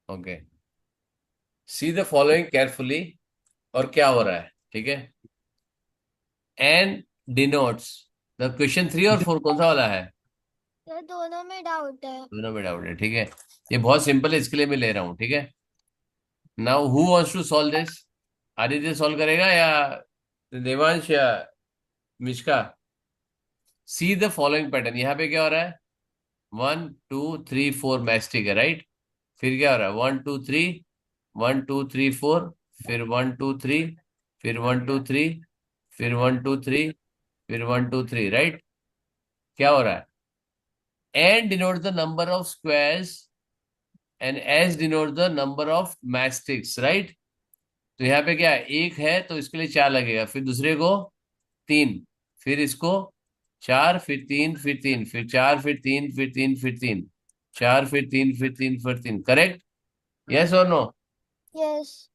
Okay, C the following carefully. और क्या हो रहा है, ठीक है। एन डिनोट्स द क्वेश्चन 3 और 4 कौन सा वाला है? तो दोनों में डाउट है। दोनों में डाउट है, ठीक है। ये बहुत सिंपल है, इसके लिए मैं ले रहा हूँ, ठीक है। Now who wants to solve this? Aditya solve करेगा या देवांश या Mishka? See the following pattern, यहाँ पे क्या हो रहा है? 1 2 3 4 मैस्टिक है, राइट। फिर क्या हो रहा है? 1 2 3, 1 2 3 4, फिर 1 2 3, फिर 1 2 3, फिर 1 2 3, फिर 1 2 3, राइट। क्या हो रहा है? N denote the number of squares and s denote the number of matchsticks, right. तो यहाँ पे क्या है? एक है तो इसके लिए 4 लगेगा, फिर दूसरे को 3, फिर इसको 4, फिर 3, फिर 3, फिर 4, फिर 3, फिर 3, फिर 3, 4, फिर 3, फिर 3, फिर 3, करेक्ट? यस और नो? यस।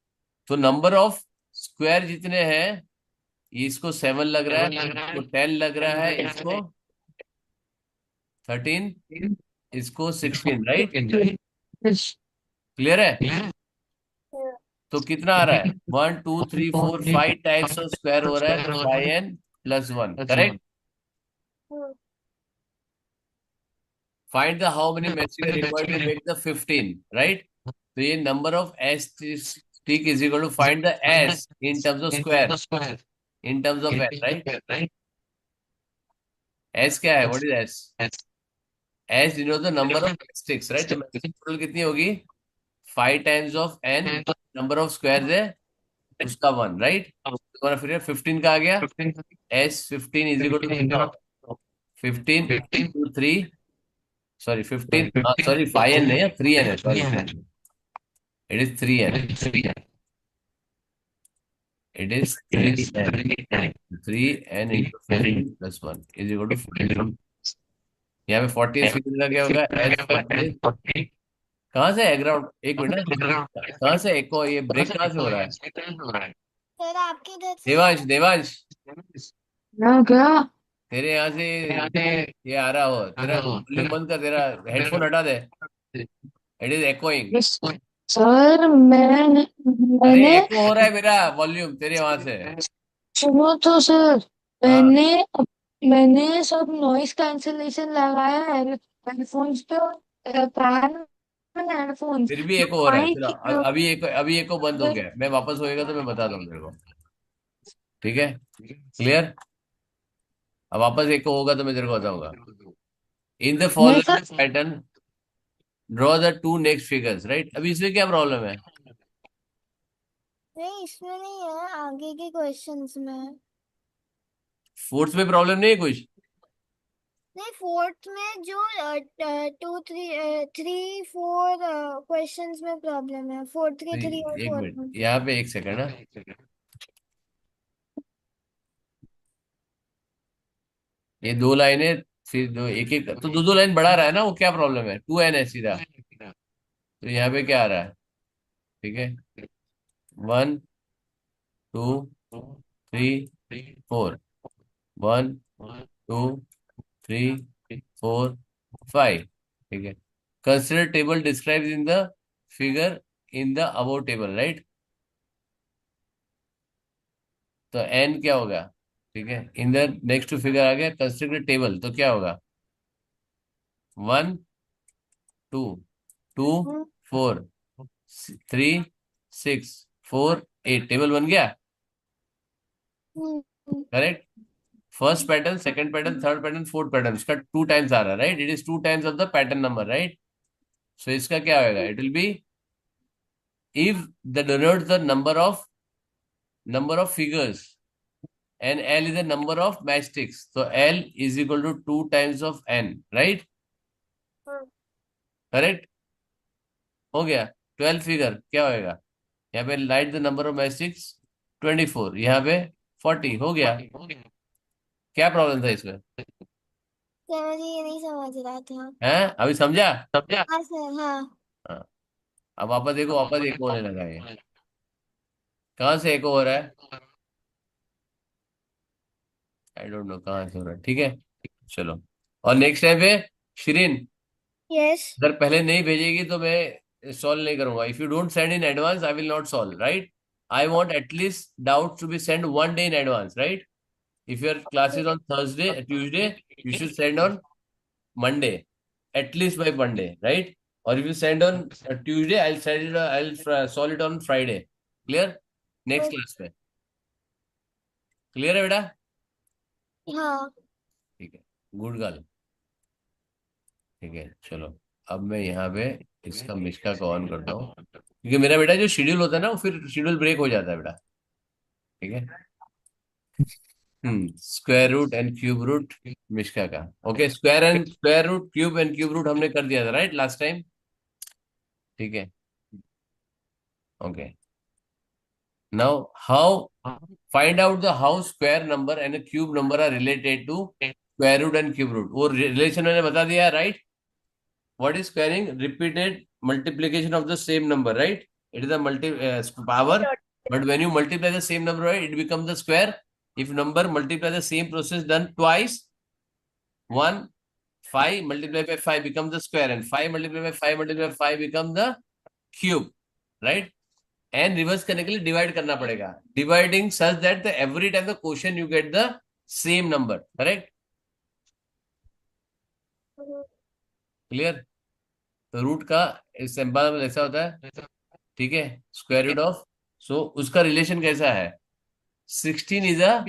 तो नंबर ऑफ स्क्वायर जितने हैं, ये इसको 7 लग रहा है, इसको 10 लग रहा है, इसको 13, इसको 16, राइट। क्लियर है? तो कितना आ रहा है? 1 2 3 4 5 टाइप्स ऑफ स्क्वायर हो रहा है, तो 5n+1, correct. Find the how many matches required to make the 15, right. तो ये number of sticks is equal to find the S in terms of square, in terms of S, right. S क्या है? What is S? S denote the number of sticks, right. तो matches total कितनी होगी? 5 times of n, number of square है उसका 1, right. तुम्हारा फिर 15 का आ गया। एस 15 इज इक्वल टू कितना होगा? 15 × 3, सॉरी 15, सॉरी 5n नहीं है, 3n है, sorry. It is 3n, it is 3n, 3n into 15+1 is equal to 40। यहाँ पे 40 सीरीज का क्या होगा? एस 40। कहाँ से है ग्राउंड? एक मिनट ना। कहाँ से एको, ये ब्रेक कहाँ से हो रहा है? सर आपके इधर से ही देवांश, है। देवांश, क्या क्या? तेरे यहाँ से ये आ रहा हो, तेरा वॉल्यूम बंद कर, तेरा हेडफोन हटा दे। It is echoing. Yes sir, अरे मैंने एको हो रहा है मेरा वॉल्यूम तेरे वहां से। सुनो तो सर, हाँ, मैंने मैंने सब नॉइस कैंसलेशन लगाया है हेडफोन्स पे और कान में हेडफोन्स फिर भी एको हो रहा है। माइक। चलो अभी एको बंद हो गया, मैं वापस होएगा तो मैं बता दूंगा तेरे को, ठीक है। क्लियर? अब वापस एको होगा तो मैं तेरे को बताऊंगा। इन द नहीं sir, following pattern draw the two next figures, right. अभी इसमें क्या प्रॉब्लम है? नहीं, इसमें नहीं है, आगे के क्वेश्चंस में है। फोर्थ में प्रॉब्लम नहीं है कुछ? नहीं, फोर्थ में जो 3 4 क्वेश्चंस में प्रॉब्लम है, फोर्थ के 3 और एक 4 मिनट, में। यहाँ पे एक सेकंड ना। ये दो लाइनें, फिर दो, एक एक तो दो दो लाइन बढ़ा रहा है ना, वो क्या प्रॉब्लम है? 2n है सीधा। तो यहाँ पे क्या आ रहा है? ठीक है, 1 2 3 4, 1 2 3 4 5, ठीक है। Consider table describe in the figure in the above table, right. तो एन क्या होगा? ठीक है, in the next two figure आ गया, कंसिडर टेबल, तो क्या होगा? 1 2 2 4 3 6 4 8, टेबल बन गया, hmm. Correct. First pattern, second pattern, third pattern, fourth pattern, इसका 2 टाइम्स आ रहा है, right. It is 2 times of the pattern number, right. So इसका क्या होगा? It will be, if the denotes the number of figures and L is the number of matchsticks, so L is equal to 2 times of N, right? Correct? हो गया। 12 figure क्या होएगा? यहाँ पे light the number of matchsticks 24, यहाँ पे 40, हो गया। क्या प्रॉब्लम था इसमें? सर मुझे ये नहीं समझ रहा था। हैं, अभी समझा? हाँ सर, हाँ। हाँ। अब वापस देखो, वापस एको होने लगा ये। कहाँ से एको हो रहा है? आई डोंट नो कहाँ से हो रहा है, ठीक है। चलो, और नेक्स्ट टाइम पे शिरीन, Yes. अगर पहले नहीं भेजेगी तो मैं सॉल्व नहीं करूंगा. If you don't send in advance I will not solve, right. I want at least doubt to be send 1 day in advance, right? If your class is on Thursday, Tuesday, you should send on Monday, at least by Monday, right? Or if you send on Tuesday, I'll send it. Solve it on Friday. Clear? Next class में. Clear है बेटा? हाँ. ठीक है. Good girl. ठीक है, चलो. अब मैं यहाँ पे इसका मिशका को ऑन करता हूँ, क्योंकि मेरा बेटा जो शेड्यूल होता है ना, वो फिर शेड्यूल ब्रेक हो जाता है बेटा. ठीक है. Square root and cube root Mishka का. Okay, square root cube root हमने कर दिया था, राइट, लास्ट टाइम. ठीक है. Okay. Now how find out the how square number and cube number are related to square root and cube root. वो relation मैंने बता दिया, right. What is squaring? Repeated multiplication of the same number, right? It is a power, but when you multiply the same number, right, it becomes the square. If number multiply the same process done twice, 1, 5 multiplied by 5 becomes the square, and 5 multiplied by 5 multiplied by 5 becomes the cube, right? And reverse करने के लिए divide करना पड़ेगा. Dividing such that the every time the quotient you get the same number, correct? Clear? तो root का symbol ऐसा होता है, ठीक है, स्क्वायर रूट ऑफ. सो उसका रिलेशन कैसा है? 16 इज अ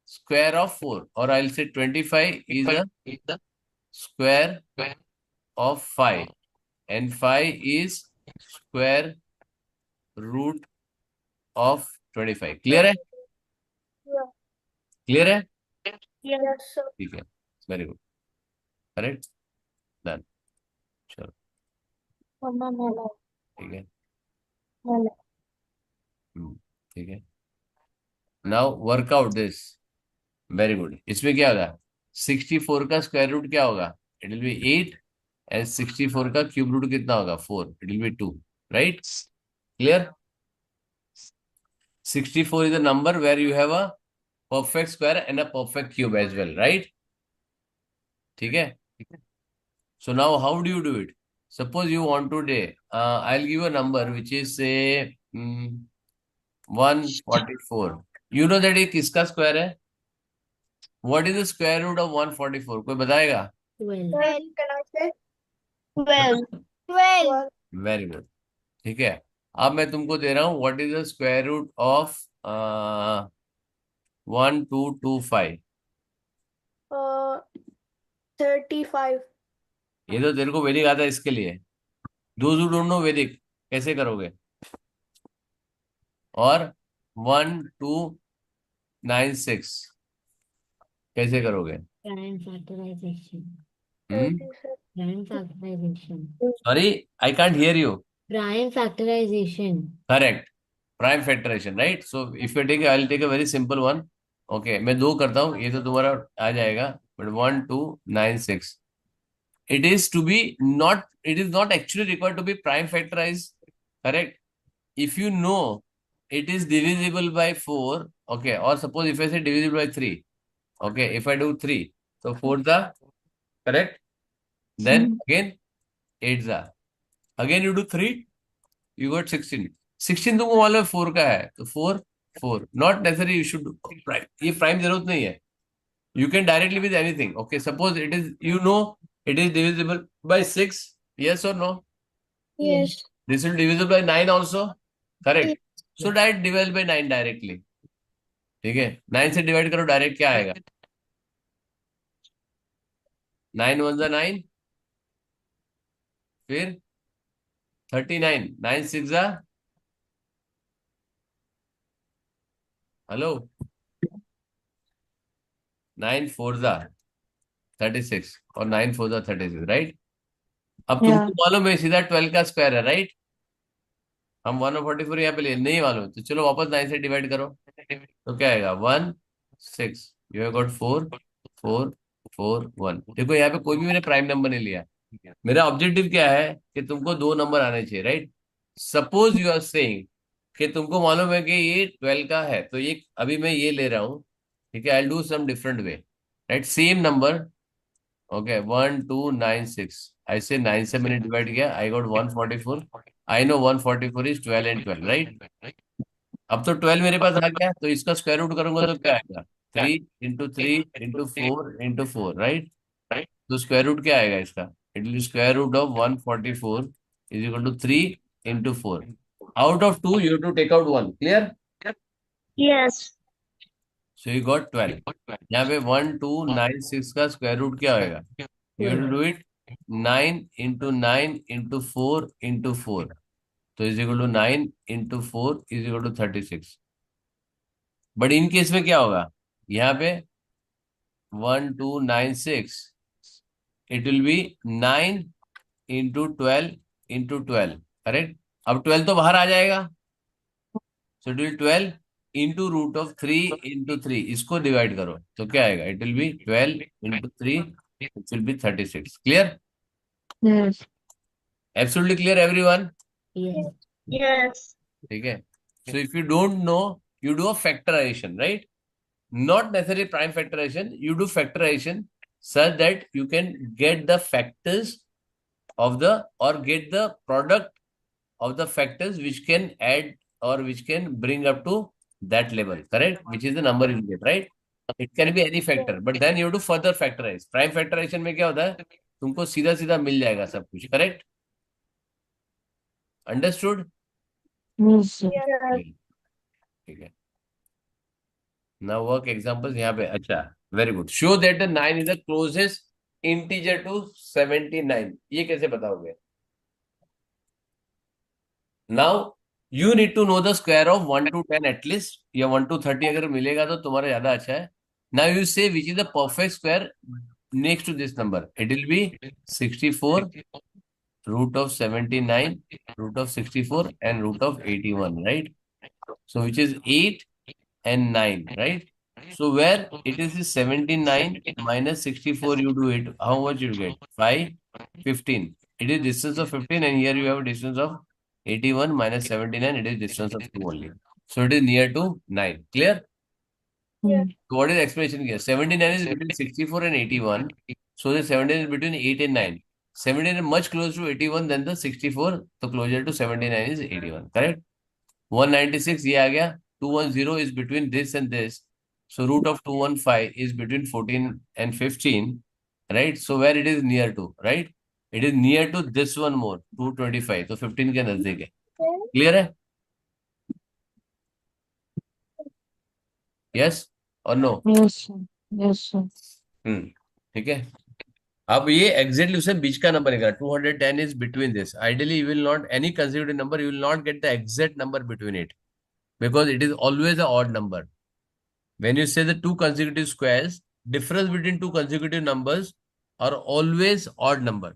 स्क्वायर ऑफ 4, और आई will say 25 is a square of 5, and 5 is square root of 25. Clear है? Yeah. क्लियर है? Yes, sir. ठीक है, वेरी गुड. करेक्ट. डन. चलो. ठीक है. ठीक है. Now work out this. Very good. इसमें क्या होगा? 64 का स्क्वायर रूट क्या होगा? इट विल बी 8, एंड 64 का क्यूब रूट कितना होगा? 4. It will B 2, right. Clear? 64 is a number where you have a perfect square and a perfect cube as well, right? ठीक है. So now how do you do it? Suppose you want today, I'll give you a number which is say 144. You know that ये किसका square है? What is the square root of 144? कोई बताएगा? 12. Can I say? 12. 12. Very good. ठीक है. अब मैं तुमको दे रहा हूँ what is the square root of 1225. 35. ये तो तेरे को वैदिक आता है, इसके लिए. दोज हु डोंट नो वैदिक कैसे करोगे? और 1296 कैसे करोगे? Prime factorization. Hmm? Prime factorization. Sorry, I can't hear you. Prime factorization. Correct. Prime factorization, right? So if you take, I'll take a very simple one. Okay, मैं दो करता हूँ, ये तो तुम्हारा आ जाएगा. But 1296. It is to be not. It is not actually required to be prime factorized. Correct. If you know it is divisible by 4, okay, or suppose if I say divisible by 3, okay, if I do 3, so 4 the correct, then again 8 the, again you do 3, you got 16. 16 तुमको मालूम है 4 का है, तो 4 4. Not necessary you should prime, ये prime जरूरत नहीं है. You can directly with anything. Okay, suppose it is, you know it is divisible by 6, yes or no? Yes. This will divisible by 9 also, correct? So direct divide by 9 directly. ठीक है, 9 से divide करो, direct क्या आएगा? 9 1 9, फिर 39, 9 6 hello, 9 4 36, और 9 4 36, right. अब तुमको मालूम है सीधा 12 का स्क्वायर है, राइट. हम 144 यहाँ पे ले नहीं मालूम, तो चलो वापस 9 से डिवाइड करो, तो क्या आएगा? 1 6. You have got 4 4 4 1. देखो यहाँ पे कोई भी मैंने प्राइम नंबर नहीं लिया. मेरा ऑब्जेक्टिव क्या है कि तुमको दो नंबर आने चाहिए, right. Suppose you are saying कि तुमको मालूम है कि ये 12 का है, तो ये अभी मैं ये ले रहा हूँ, ठीक है. I do some different way, right. Same number, okay, 1296. ऐसे 9 से मैंने डिवाइड किया, I got 144. I know 144 is 12 and 12, right? अब तो 12 मेरे पास आ गया, तो इसका स्क्वायर रूट करूंगा तो क्या आएगा? 3 into 3 into 4 into 4, राइट? तो स्क्वायर रूट क्या आएगा इसका? It will square root of 144 is equal to 3 into 4. Out of 2 you have to take out 1. Clear? Yes. So you got 12. यहाँ पे 1 2 9 6 का स्क्वायर रूट क्या होएगा? You have to do it 9 into 9 into 4 into 4. तो is equal to 9 into 4 is equal to 36. But in case में क्या होगा? यहाँ पे 1 2 9 6, it will be 9 into 12 into 12, correct? अब 12 तो बाहर आ जाएगा, so it will 12 into root of 3 into 3. इसको डिवाइड करो तो क्या आएगा? It will be 12 into 3, it will be 36. Clear? Yes. Absolutely clear everyone? Yes. Yes. ठीक है. So if you don't know, you do a factorization, right? Not necessarily prime factorization. You do factorization such that you can get the factors of the, or get the product of the factors which can add or which can bring up to that level, correct? Which is the number you get, right? It can be any factor, but then you have to further factorize. Prime factorization में क्या होता है? तुमको सीधा सीधा मिल जाएगा सब कुछ, correct? Understood? Yes, sir. Yes. ठीक है. नाउ वर्क एग्जांपल्स यहाँ पे. अच्छा, very good. Show that the 9 is the closest integer to 79. ये कैसे बताओगे? Now you need to know the square of 1 to 10 at least, या 1 to 30 अगर मिलेगा तो तुम्हारा ज्यादा अच्छा है. Now you say which is the perfect square next to this number. It will be 64 root of 79, root of 64 and root of 81, right? So which is 8 and 9, right? So where it is 79 minus 64, you do it, how much you get? 5, 15. It is distance of 15, and here you have a distance of 81 minus 79, it is distance of 2 only. So it is near to 9. Clear? Yes. So what is the explanation here? 79 is between 64 and 81. So the 79 is between 8 and 9. 79 is much closer to 81 than the 64. So closer to 79 is 81. Correct? 196 ये आ गया. 210 is between this and this. So root of 215 is between 14 and 15. Right? So where it is near to, right? It is near to this one more, 225. तो 15 के नजदीक है. Clear है? Yes or no? Yes, sir. Yes, sir. ठीक है. अब ये exactly उससे बीच का नंबर निकला. 210 is between this. Ideally you will not any consecutive number, you will not get the exact number between it, because it is always a odd number. When you say the two consecutive squares, difference between two consecutive numbers are always odd number.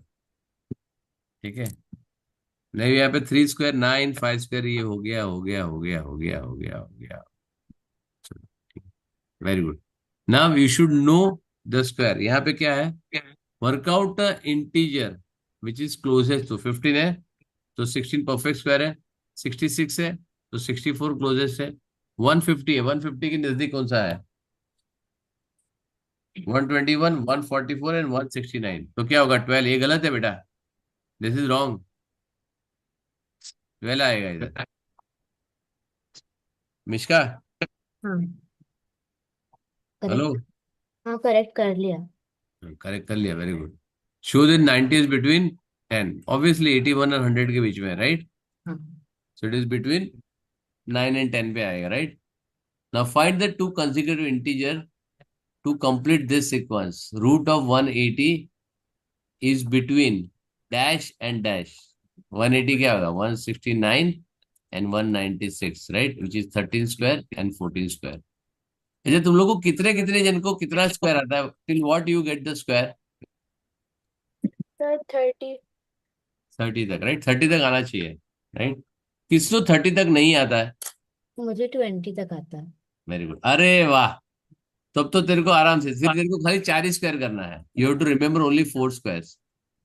ठीक है. नहीं, यहाँ पे 3 square 9, 5 square, ये हो गया हो गया हो गया हो गया हो गया हो गया. Very good. Now you should know the square. यहाँ पे क्या है? Work out integer which is closest to 15 है, तो 16 परफेक्ट स्क्वायर है. 66 है तो 64 क्लोजेस्ट है. 150 है, 150 के नजदीक कौन सा है? 121, 144 एंड 169. तो क्या होगा? 12. ये गलत है बेटा, दिस इज रॉन्ग. 12 आएगा इधर. मिश्का, हाँ हेलो. करेक्ट. हाँ करेक्ट कर लिया. करेक्ट कर लिया, very good. Show that 90 is between 10. Obviously 81 और 100 के बीच में है, राइट? हाँ so it is between 9 and 10 पे आएगा, right? Now find the two consecutive integer to complete this sequence. Root of 180 is between dash and dash. 180 क्या होगा? 169 and 196, right? Which is 13 square and 14 square. अच्छा, तुम लोग को कितने कितने जन को कितना स्क्वायर आता है? Till what you get the square? Sir, 30. 30 तक, right? 30 तक आना चाहिए, right? किसको 30 तक नहीं आता है? मुझे 20 तक आता है. Very good. अरे वाह. तब तो तेरे को आराम से, सिर्फ तेरे को खाली 4 ही स्क्वायर करना है. You have to remember only 4 squares.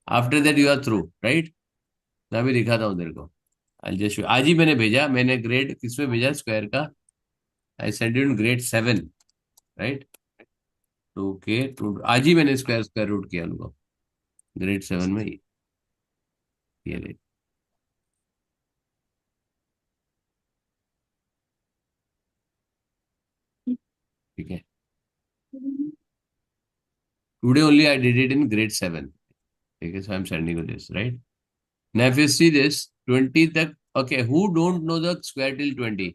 After that you are through, right? मैं भी दिखाता हूँ तेरे को. आई जस्ट, आज ही मैंने भेजा. मैंने ग्रेड किसमें भेजा स्क्वायर का? I send in grade 7, right? Two के टू. आज ही मैंने स्क्वायर स्क्वायर रूट किया उनको ग्रेड 7 में. ये देख, ठीक है. Today only I did it in grade 7. Okay, so I'm sending you this, right? Now if you see this, 20 तक, okay, who don't know the square till 20?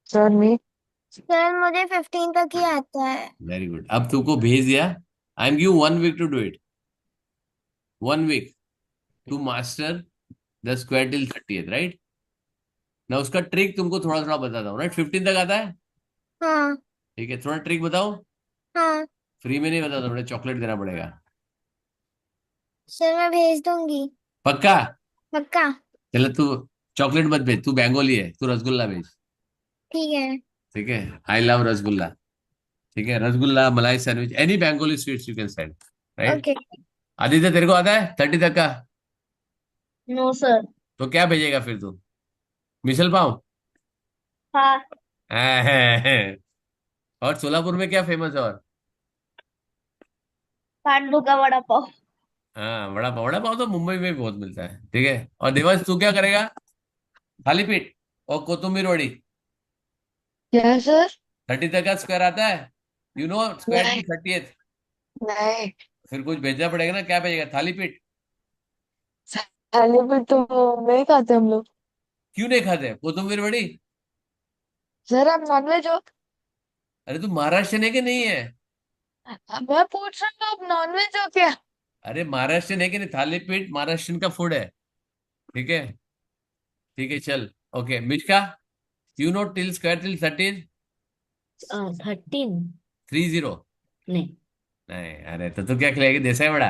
Sir me sir मुझे 15 तक ही आता है. Very good. अब तुमको भेज दिया. I'm give 1 week to do it. 1 week to master the square till 30th, right? Now उसका ट्रिक तुमको थोड़ा थोड़ा बताता हूँ, right? 15 तक आता है, हाँ ठीक है. थोड़ा ट्रिक बताओ. हाँ फ्री में नहीं बताता, मुझे चॉकलेट देना पड़ेगा. सर मैं भेज दूंगी. पक्का? पक्का. चलो तू चॉकलेट मत भेज, तू बेंगोली है, तू रसगुल्ला भेज. ठीक है. ठीक है. I love rasgulla. ठीक है, rasgulla, malai sandwich, any Bengali sweets you can send, right? Okay. Aditya तेरे को आता है 30 तक का? No sir. तो क्या भेजेगा फिर तू? मिसल पाव? हाँ. और सोलापुर में क्या फेमस है? और पांडू का वड़ा पाव. हाँ, वड़ा पाव तो मुंबई में भी बहुत मिलता है. ठीक है. और देवांश तू क्या करेगा? थाली पीठ और कोतुम्बीर वड़ी. क्या सर? 30 तक का स्क्वायर आता है? यू नो स्क्वायर नहीं की 30th. नहीं, फिर कुछ भेजना पड़ेगा ना, क्या भेजेगा? थाली पीठ? थाली पे तो नहीं खाते हम लोग. क्यों नहीं खाते? कोतुम्बीर वड़ी? सर आप नॉनवेज हो? अरे तू महाराष्ट्र है कि नहीं है? मैं पूछ रहा हूँ आप नॉनवेज हो क्या? अरे महाराष्ट्र है कि नहीं? थाली पीठ महाराष्ट्र का फूड है. ठीक है. ठीक है, चल. Okay Mishka, you know till square till 13? 13. 30? नहीं. नहीं. अरे तो तू क्या खिलाएगी? देसा है बड़ा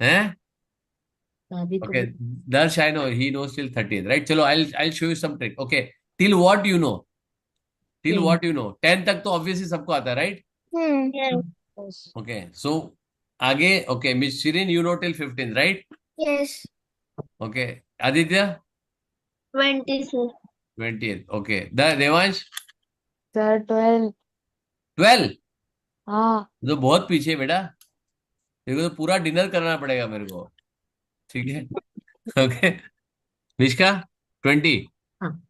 है. भाभी को okay. Darsh I know he knows till 30th, right? चलो I show you some trick. Okay. Till what you know? Till 10. What you know? 10 तक तो ऑब्वियसली सबको आता है, राइट? यस. ओके. सो आगे. Okay miss Shirin, you know till 15, right? Yes. Okay. Aditya? 20 sir. 20th. Okay. Devansh? Sir 12. 12? हाँ तो बहुत पीछे है बेटा. देखो तो पूरा डिनर करना पड़ेगा मेरे को. ठीक है. ओके. निष्का? 20? हाँ.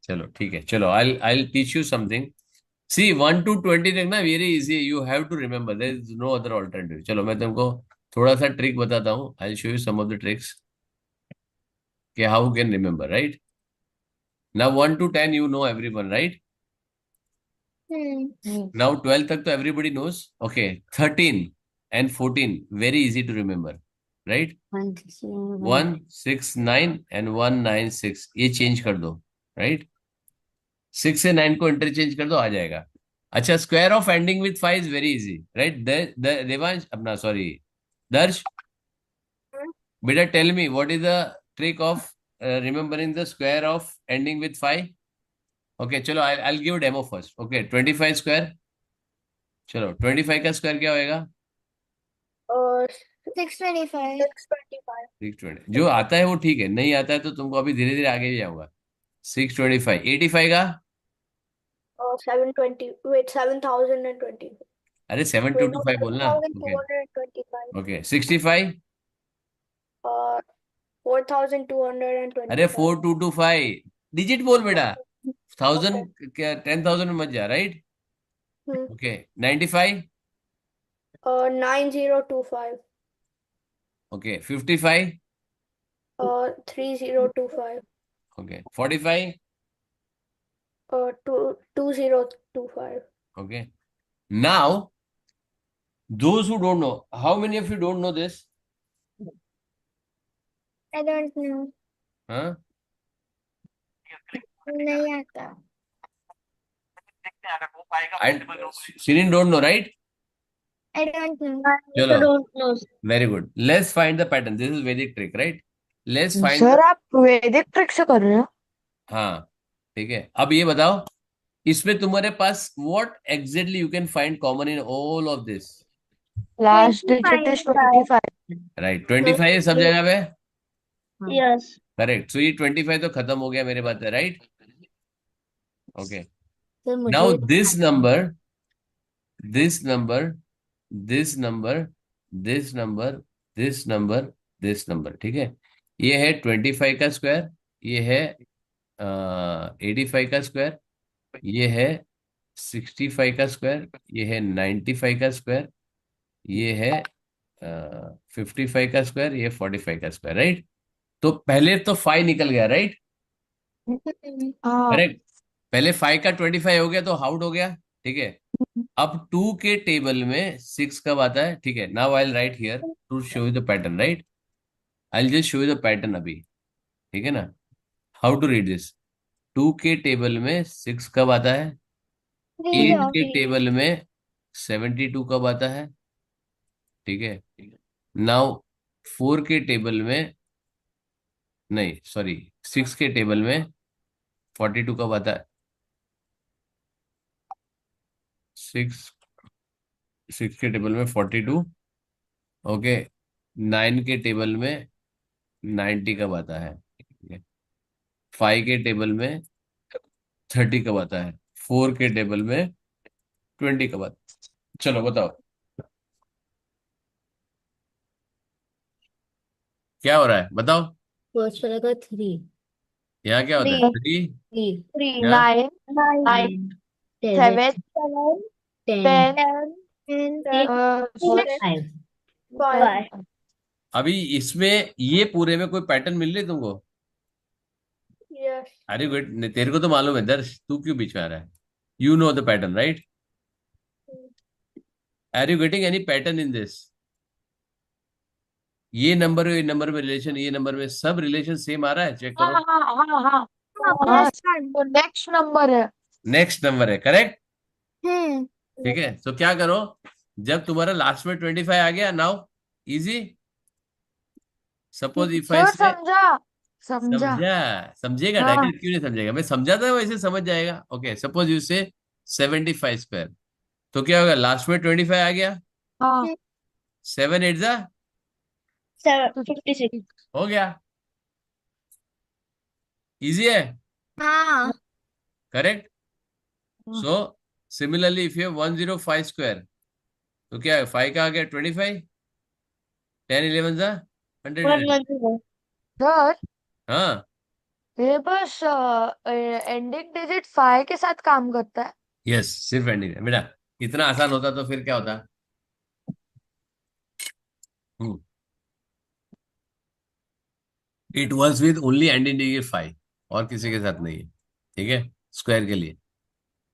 चलो ठीक है. चलो I teach you something. See 1 to 20 तक ना very easy, you have to remember, there is no other alternative. चलो मैं तुमको थोड़ा सा ट्रिक बताता हूँ. I show you some of the tricks कि how can remember, right? Now 1 to 10 you know everyone, right? Now 12 तक तो everybody knows. Okay. 13 and 14 very easy to remember, right? 1 6 9 and 1 9 6 ये चेंज कर दो, राइट? 6 से 9 को इंटरचेंज कर दो, आ जाएगा. अच्छा, square of ending with 5 is very easy, right? Devansh अपना, सॉरी दर्श, बेटा tell me what is the trick of remembering the square of ending with 5? Okay चलो I give demo first. Okay 25 square. चलो 25 का स्क्वायर क्या होएगा? और 625. 625. 620. जो आता है वो ठीक है, नहीं आता है तो तुमको अभी धीरे धीरे आगे भी जाऊंगा. 625. 85 का? और 720. वेट 7020. अरे 7225 बोलना. ओके 7225. ओके. 65? और 4225. अरे 4225 डिजिट बोल बेटा. 1000 क्या 10,000 में मत जा, राइट? ओके. 95? और 9025. ओके. 55? और 3025. ओके. 45? और 2025. Okay. Now those who don't know, how many of you don't know this? I don't know. हाँ? नहीं आता. Shirin don't know, right? I don't know. चलो. don't know. Very good. Let's find the pattern. This is Vedic trick, right? Let's find sir the... आप वैदिक trick से कर रहे हो? हाँ ठीक है. अब ये बताओ, इसमें तुम्हारे पास what exactly you can find common in all of this? Last digit is 25. Right. 25 है सब जगह पे. Yes. करेक्ट. सो ये 25 तो खत्म हो गया मेरे बात है, राइट? ओके. सर नाउ मुझे this number, this number, this number, this number, this number, ठीक है। ये है 25 का स्क्वायर, ये है 85 का स्क्वायर, ये है 65 का स्क्वायर, ये है 95 का स्क्वायर, ये है 55 का स्क्वायर, ये 45 का स्क्वायर, राइट। तो पहले तो 5 निकल गया, राइट। हाँ। करेक्ट। पहले 5 का 25 हो गया तो आउट हो गया, ठीक है। अब 2 के टेबल में 6 कब आता है, ठीक है। Now I will write here to show you the pattern, right. I will just show you the pattern अभी, ठीक है ना। How to read this. 2 के टेबल में 6 कब आता है, 8 के टेबल में 72 कब आता है, ठीक है। नाउ 4 के टेबल में, नहीं सॉरी, 6 के टेबल में 42 कब आता है, 6 6 के टेबल में 42, ओके। 9 के टेबल में 90 कब आता है, ठीक है। 5 के टेबल में 30 कब आता है, 4 के टेबल में 20 कब आता है। चलो बताओ क्या हो रहा है, बताओ। फर्स्ट वाला का 3, यहाँ क्या होता है, 3। 3, यहाँ 9, 9, 7, 7, 10, 10, 6, 5. 5. अभी इसमें ये पूरे में कोई पैटर्न मिल रही है तुमको। Yes. अरे गुड, तेरे को तो मालूम है दर्श, तू क्यों बीच में आ रहा है। You know the pattern, right. Are you getting any pattern in this. ये नंबर ये नंबर में रिलेशन, ये नंबर में सब रिलेशन सेम आ रहा है, चेक हाँ करो। हाँ हाँ हाँ हाँ, Yes. तो नेक्स्ट नंबर है। नेक्स्ट नंबर है, करेक्ट। Hmm. ठीक है, तो क्या करो, जब तुम्हारा लास्ट में 25 आ गया, now easy. Suppose if I sir से, समझा, समझा। समझा, समझेगा ना, हाँ क्यों नहीं समझेगा, मैं समझाता हूँ वैसे समझ जाएगा। ओके, सपोज यू से 75 स्क्वायर, तो क्या होगा, लास्ट में 25 आ गया, हाँ 7 8 जा, 56. हो गया। इजी है, हाँ. करेक्ट। हाँ so similarly if you 105 square, तो क्या है, 5 का आ गया 25, 10 11 जा 100। 110. सर, हाँ, ये बस एंडिंग डिजिट 5 के साथ काम करता है। यस, सिर्फ एंडिंग है बेटा। इतना आसान होता तो फिर क्या होता। It was with only ending digit 5, और किसी के साथ नहीं है, ठीक है, स्क्वायर के लिए।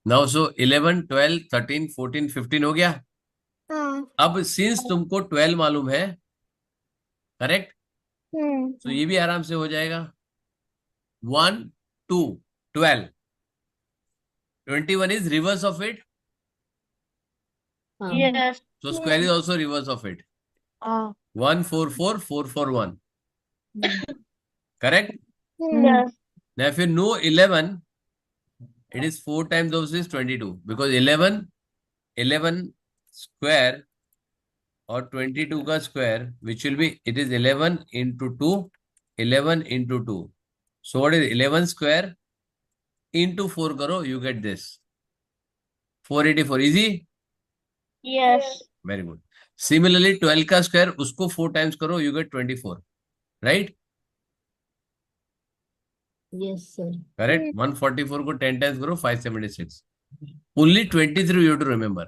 नाउ सो 11 12 13 14 15 हो गया। हाँ. अब सिंस तुमको 12 मालूम है, करेक्ट, तो ये भी आराम से हो जाएगा। 1 2 12, 21 इज रिवर्स ऑफ इट, हाँ, Yes. so square is also reverse of it. हाँ 1 4 4 4 4 1, correct. Yes. Now if you know 11, it is 4 times of this 22, because 11 square और 22 का square, which will be, it is 11 into 2, 11 into 2, so what is 11 square into 4 करो, you get this 484, easy, Yes. very good. Similarly 12 का square, उसको 4 times करो, you get 24, right. yes sir. Correct. 144 को 10 times करो, 576। Only 23 you have to remember,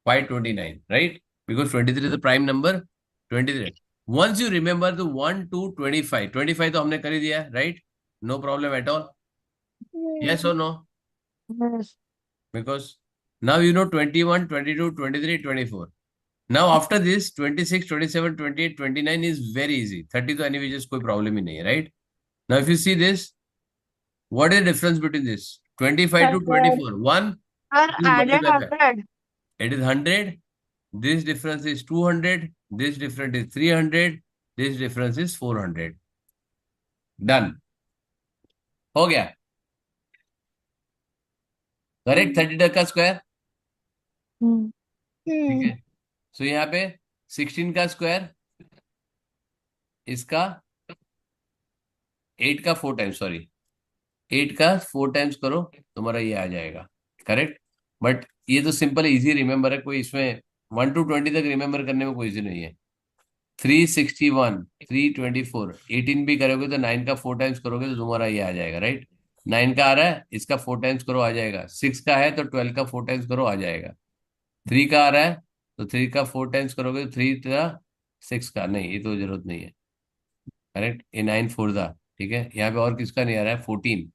529, right, because 23 is the prime number. 23 once you remember the 1 2 25, 25 तो हमने कर ही दिया है, right, no problem at all, yes और no, yes. Because now you know 21 22 23 24। Now after this 26 27 28 29 is very easy, 30 तो any कोई problem ही नहीं है, right. Now if you see this, what is the difference between this 25 to 24, 1, Sir it is added multiplied by, 100. it is 100, this difference is 200, this difference is 300, this difference is 400, done, हो गया, correct. 30 का square, हम्म, ठीक है। सो यहाँ पे 16 का square, इसका 8 का 4 टाइम्स, सॉरी 8 का 4 टाइम्स करो, तुम्हारा ये आ जाएगा, करेक्ट। बट ये तो सिंपल इजी रिमेंबर है, कोई इसमें 1 to 20 तक रिमेंबर करने में कोई इजी नहीं है, 361, 324, 18 भी करोगे तो 9 का 4 टाइम्स करोगे तो तुम्हारा ये आ जाएगा, राइट। 9 का आ रहा है, इसका 4 टाइम्स करो, आ जाएगा। 6 का है तो 12 का 4 टाइम्स करो, आ जाएगा। 3 का आ रहा है तो 3 का 4 टाइम्स करोगे तो 3 का 6 का नहीं, ये तो जरूरत नहीं है, करेक्ट। ए 9 4 दा, ठीक है। यहाँ पे और किसका नहीं आ रहा है, 14।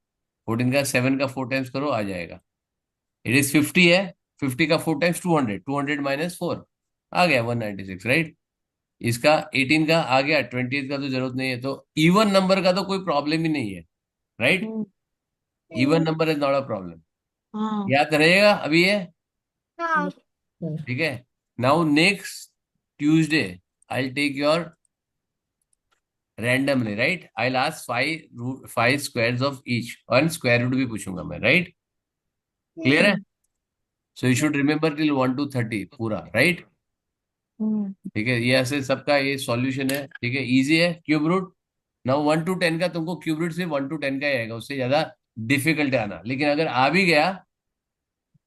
14 का 7 का 4 टाइम्स करो, आ जाएगा। इट इज 50 है, 50 का 4 टाइम्स 200, 200 माइनस 4 आ गया 196, राइट। इसका 18 का आ गया, 20 का तो जरूरत नहीं है, तो इवन नंबर का तो कोई प्रॉब्लम ही नहीं है, right. Even number is not a problem, हाँ। याद रहेगा अभी ये, हाँ, Yes, sir. ठीक है। Now next Tuesday I take your randomly, right. I last 5 squares of each, और स्क्वायर रूट भी पूछूंगा मैं, राइट। क्लियर है। So you should remember till 1 to 30 पूरा, राइट। हम्म। ठीक है, ये ऐसे सबका ये सॉल्यूशन है, ठीक है, इजी है। क्यूब रूट, नाउ 1 to 10 का तुमको क्यूब रूट सिर्फ 1 to 10 का ही आएगा, उससे ज्यादा डिफिकल्ट है आना। लेकिन अगर आ भी गया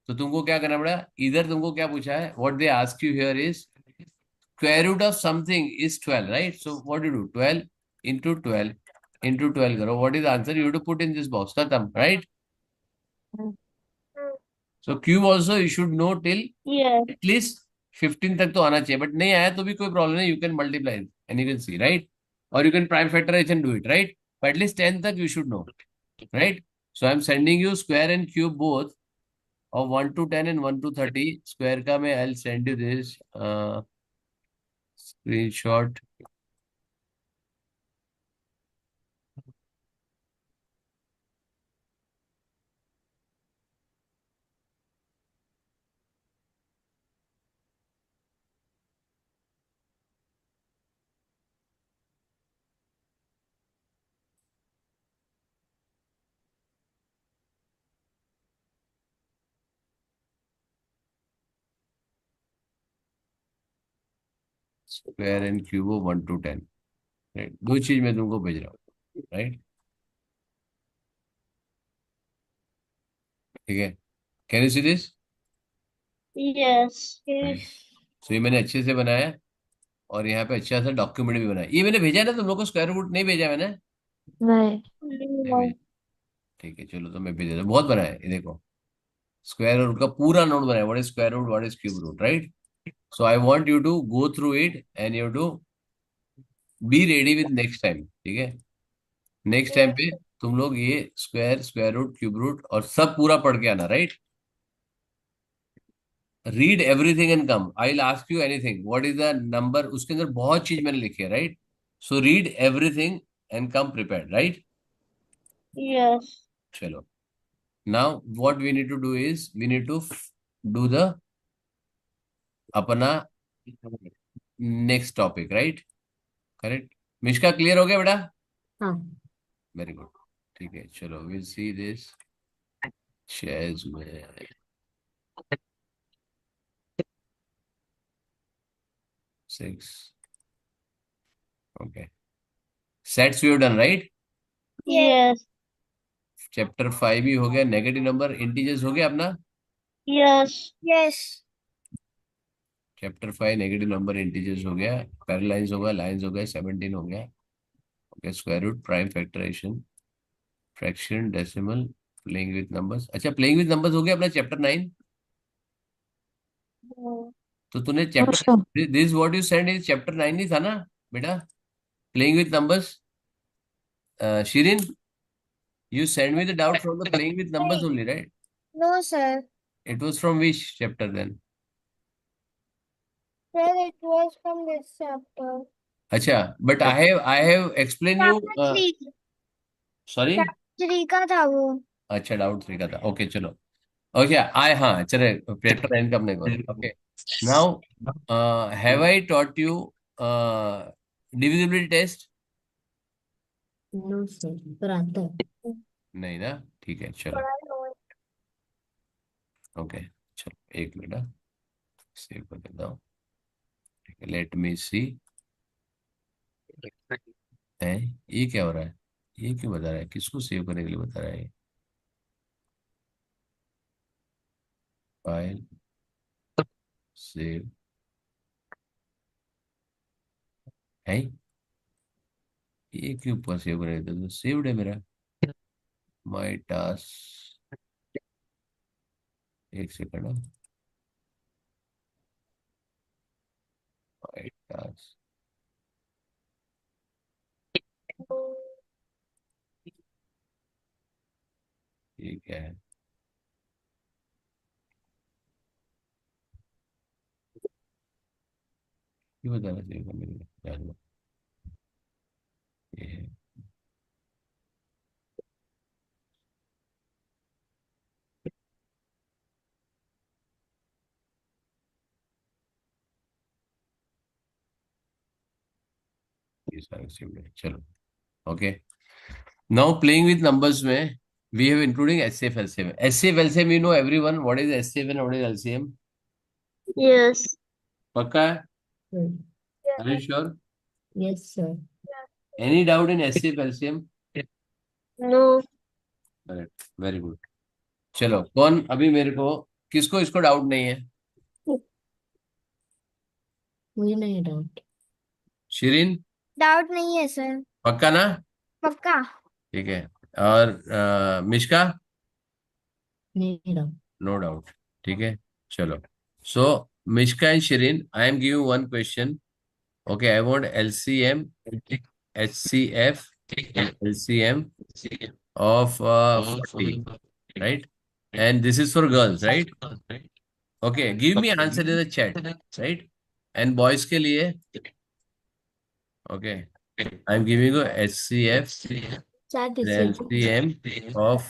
तो तुमको क्या करना पड़ा, इधर तुमको क्या पूछा है, what they ask you here is square root of something is 12, right. So what you do, 12 into 12 into 12 करो, what is answer, you to put in this box, खत्म, right. So cube also you should know till yes, at least 15 तक तो आना चाहिए, but नहीं आया तो भी कोई प्रॉब्लम नहीं, you can multiply and you can see, right. और you can prime factorisation do it, right. But at least 10 तक you should know, right. So I am sending you square and cube both of 1 to 10 and 1 to 30 square का मैं I'll send you this screenshot। Square and cube 1 to 10, right. दो चीज मैं तुमको भेज रहा हूँ, राइट, ठीक है। Can you see this, yes, right. सो ये मैंने अच्छे से बनाया है, और यहाँ पे अच्छा सा डॉक्यूमेंट भी बनाया। ये मैंने भेजा है ना तुम लोग को, स्क्वायर रूट नहीं भेजा मैंने, नहीं। नहीं भेजा, ठीक है। चलो तो मैं भेज देता हूँ, बहुत बनाया है, ये देखो। स्क्वायर रूट का पूरा नोट बनाया, what is square root, what is cube root, right. So I want you to go through it and you to be ready with next time, ठीक है। नेक्स्ट टाइम पे तुम लोग ये square, square root, cube root और सब पूरा पढ़ के आना, right. Read everything and come, I will ask you anything, what is the number, उसके अंदर बहुत चीज मैंने लिखी है, right. So read everything and come prepared, right. yes, चलो, now what we need to do is we need to do the अपना next topic, right, correct. Mishka clear हो गया बेटा, हाँ. वेरी गुड, ठीक है। चलो विल सी दिस शेयर्स में 6, okay. Sets we have done, right. yes, chapter 5 ही हो गया, नेगेटिव नंबर इंटीजर्स हो गया अपना। yes, chapter 5 negative number integers हो गया, पैरेललाइंस हो गया, लाइंस हो गया, 17 हो गया, okay. Square root, prime factorisation, fraction, decimal, playing with numbers. अच्छा, प्लेइंग विद नंबर्स हो गया अपना चैप्टर 9। तो तूने अच्छा। Chapter this what you send is chapter 9 नहीं था ना बेटा, playing with numbers. Shirin, you send me the doubt from the playing with numbers only, right? no, sir, It was from which chapter then? sir, it was from this chapter. अच्छा, but I have explained you. Chapter 3, Sorry. chapter 3 का था वो. अच्छा, doubt 3 का था, okay चलो। Okay I, हाँ चले, चैप्टर 9 का अपने को, okay. Now have I taught you divisibility test? No, sir. पर आता है. नहीं ना, ठीक है चलो, ओके। चलो एक मिनट, सेव कर देता हूँ, ठीक है। लेट मी सी, है ये क्या हो रहा है, ये क्यों बता रहा है, किसको सेव करने के लिए बता रहा है, फाइल सेव, है ये क्यों ऊपर सेव नहीं था? तो सेव्ड है मेरा माई टास्क। एक सेकंड, माई टास्क ये क्या है? क्यों बताना चाहिए मेरे को? जान लो ये है। ये सारे सेव्ड है, चलो okay. Now playing with numbers में we have including HCF LCM. HCF LCM you know everyone what is HCF and what is LCM? Yes. पक्का है? Hmm. Are you sure? Yes, sir. Any doubt in HCF LCM? No. Correct, very good. चलो कौन अभी मेरे को, किसको इसको doubt नहीं है? मुझे नहीं डाउट। शिरीन? डाउट नहीं है सर। पक्का ना? पक्का। ठीक है। और मिश्का? नहीं डाउट। No doubt. ठीक है, चलो। So Mishka and Shirin, I am giving one question. Okay, I want LCM, HCF and LCM of 40, right? And this is for girls, right? Okay, give me answer in the chat, right? And boys के लिए, okay, I'm giving you HCF chat and disable. LCM of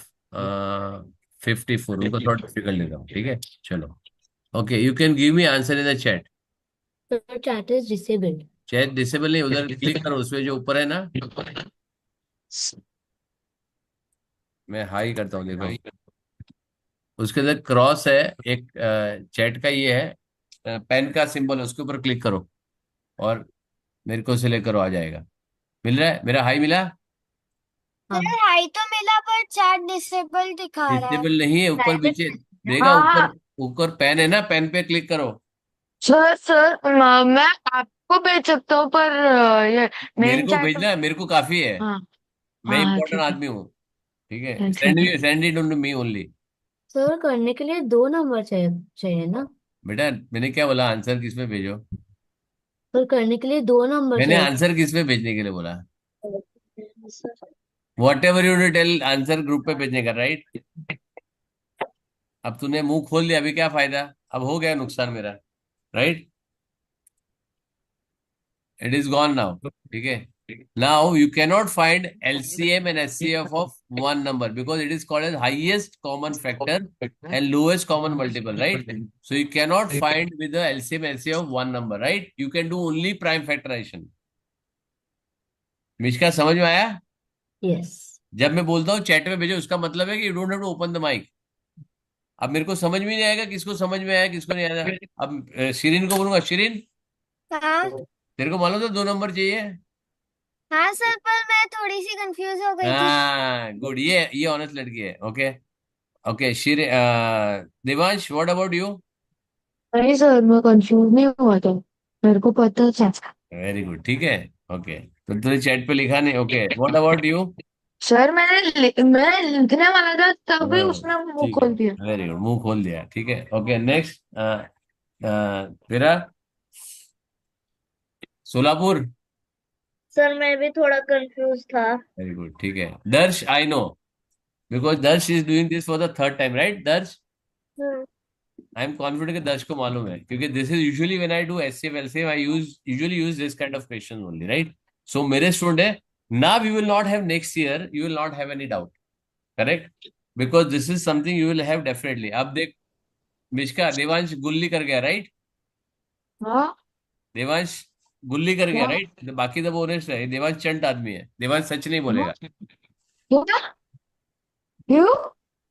54। उनको थोड़ा difficult ले रहा हूँ, ठीक है, चलो। Okay, you can give me answer in the chat. Sir chat is disabled. Chat disable नहीं, उधर क्लिक करो, उसमें जो ऊपर है ना, मैं हाई करता हूँ, देखो उसके अंदर क्रॉस है एक, चैट का ये है, पेन का सिंबल है, उसके ऊपर क्लिक करो और मेरे को सिलेक्ट करो, आ जाएगा। मिल रहा है? मेरा हाई मिला? हाँ सर हाई तो मिला पर चैट डिसेबल दिखा रहा है। डिसेबल नहीं है, ऊपर पीछे देगा, हाँ ऊपर हाँ ऊपर पेन है ना, पेन पे क्लिक करो। सर सर मैं आपको भेज सकता हूँ पर ये मेरे मेन को चैट। भेजना है, मेरे को काफी है, हाँ मैं हाँ हाँ इंपॉर्टेंट ठीक है आदमी हूँ। ठीक है, ठीक है। Send it to me only. Sir करने के लिए 2 नंबर चाहिए चाहिए ना। बेटा मैंने क्या बोला, आंसर किस में भेजो? सर करने के लिए 2 नंबर मैंने चाहिए। आंसर किस में भेजने के लिए बोला? Whatever you tell, answer group पे भेजने का, राइट? अब तूने मुंह खोल दिया, अभी क्या फायदा? अब हो गया नुकसान मेरा, right? It is gone now, ठीक है। Now you cannot find LCM and HCF of one number because it is called as highest common factor and lowest common multiple, right? So you cannot find with the LCM HCF of one number, right? You can do only prime factorisation. Mishka समझ में आया? Yes. जब मैं बोलता हूँ chat में भेजो, उसका मतलब है कि you don't have to open the mic. अब मेरे को समझ में नहीं आएगा किसको समझ में आया किसको नहीं आया। अब शिरीन को बोलूंगा, शिरीन हाँ। तेरे को मालूम था 2 नंबर चाहिए? हाँ सर पर मैं थोड़ी सी कंफ्यूज हो गई थी। हाँ गुड, ये ऑनेस्ट लड़की है। Okay okay, Devansh what about you? नहीं सर मैं कंफ्यूज नहीं हुआ था मेरे को पता था। वेरी गुड, ठीक है। ओके, तो तूने चैट पे लिखा नहीं, okay what about you? Sir मैं लिखने वाला था तभी हाँ, उसने मुंह ठीक है, खोल दिया। वेरी गुड, मुंह खोल दिया, ठीक है। ओके नेक्स्ट, तेरा सोलापुर। सर मैं भी थोड़ा कंफ्यूज था। वेरी गुड, ठीक है। दर्श, आई नो बिकॉज दर्श is doing this for the third time, right दर्श? हम्म। आई एम कॉन्फिडेंट कि दर्श को मालूम है, क्योंकि this is usually when I do HCF LCF I usually use this kind of question only, right? So मेरे student है, now you will not have next year, you will not have any doubt, correct? Because this is something you will have definitely. अब देख मिश्का, देवांश गुल्ली कर गया, right? हाँ देवांश गुल्ली कर गया, क्या राइट? बाकी सब ऑनेस्ट है, देवांश चंट आदमी है, देवांश सच नहीं हाँ बोलेगा। क्या क्यों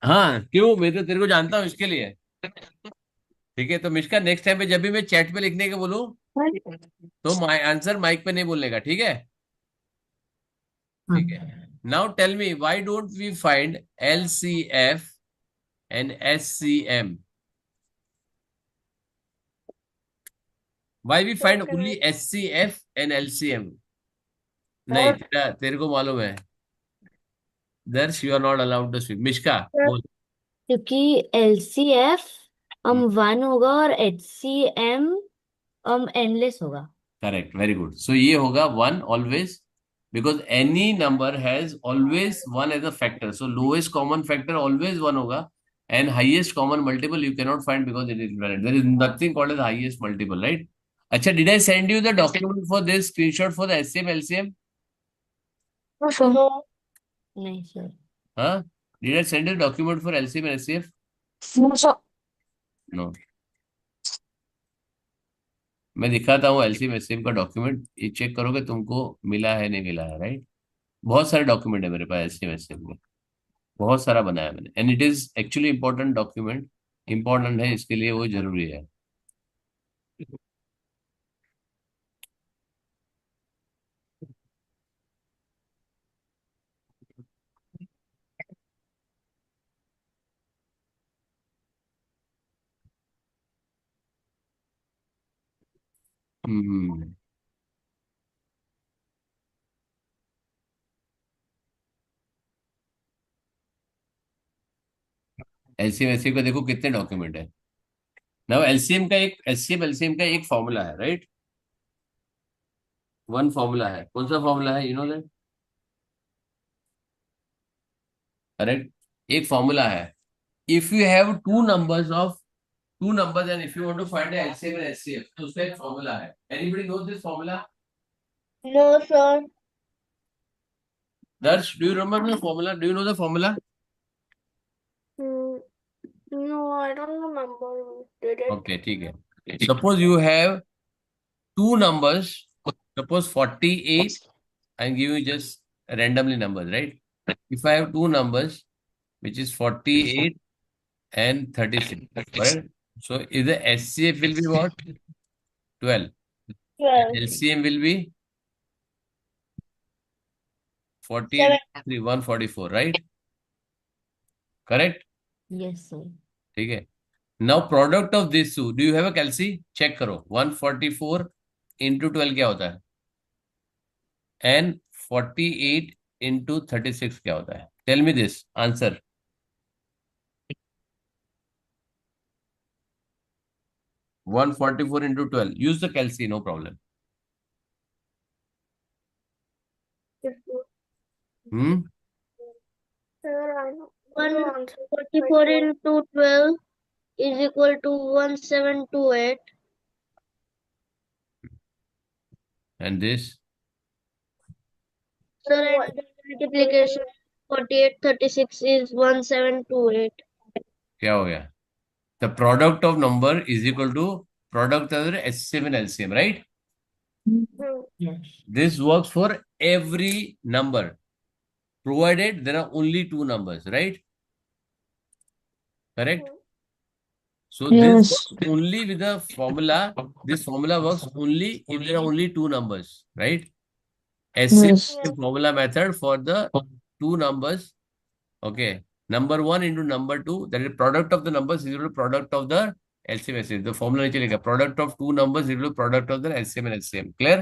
हाँ क्यों, मैं तो तेरे को जानता हूँ इसके लिए। ठीक है, तो मिश्का नेक्स्ट टाइम पे जब भी मैं चैट पे लिखने के बोलूँ तो माई आंसर माइक पे नहीं बोलने का, ठीक है? हाँ ठीक है। Now tell me why don't we find LCF and HCM? Why we find Okay. only HCF and LCM? नहीं, तेरे को मालूम है. दर्श, you are not allowed to speak. Mishka, Sir. बोल. क्योंकि LCF वन होगा और HCM एंडलेस होगा. Correct, very good. So ये होगा one always, because any number has always one as a factor. So lowest common factor always one होगा, and highest common multiple you cannot find because it is invalid. There is nothing called as highest multiple, right? अच्छा, did I send you the document for this screenshot for the SCM LCM? No, sir. No. नहीं sir. हाँ? Did I send you the document for LCM and SCF? No, sir. No. मैं दिखाता हूँ LCM SCM का document, ये check करोगे तुमको मिला है नहीं मिला है, राइट? बहुत सारे डॉक्यूमेंट है मेरे पास LCM SCM में, बहुत सारा बनाया मैंने, and it is actually important document. Important है, इसके लिए वो जरूरी है. हम्म. एलसीएम एससीएम का देखो कितने डॉक्यूमेंट है. नाउ एलसीएम का एक एचसीएम एलसीएम का एक फॉर्मूला है, राइट? वन फॉर्मूला है. कौन सा फॉर्मूला है, यू नो दैट? करेक्ट. एक फॉर्मूला है. If you have two numbers and if you want to find LCM and HCF, तो उसका एक फॉर्मूला है. Anybody knows this formula? No, sir. Darsh, do you remember the formula? Do you know the formula? Hmm. No, I don't remember. Did it? Okay, ठीक है. Suppose you have two numbers, suppose 48, I'm giving you just randomly numbers, right? If I have two numbers, which is 48 and 36, correct? So is the SCF will be what? 12. 12. LCM will be 48 7. 3 144, right? Correct? Yes sir. ठीक है. Now product of these two, do you have a calci? Check करो. 144 into 12 क्या होता है? And 48 into 36 क्या होता है? Tell me this answer. 144 into 12. Use the calci, no problem. Hmm? Sir, I know. 144 into 12 is equal to 1728. And this? Sir, and the multiplication 4836 is 1728. क्या हो गया? The product of number is equal to product of the HCM and LCM, right? Yes. This works for every number, provided there are only two numbers, right? Correct? So this Yes. works only with the formula. This formula works only if there are only two numbers, right? HCM Yes. is the formula method for the two numbers. Okay. Number one into number two, that is product of the numbers is equal to product of the LCM LCM. The formula नीचे लिखा, product of two numbers is equal to product of the LCM and LCM. Clear?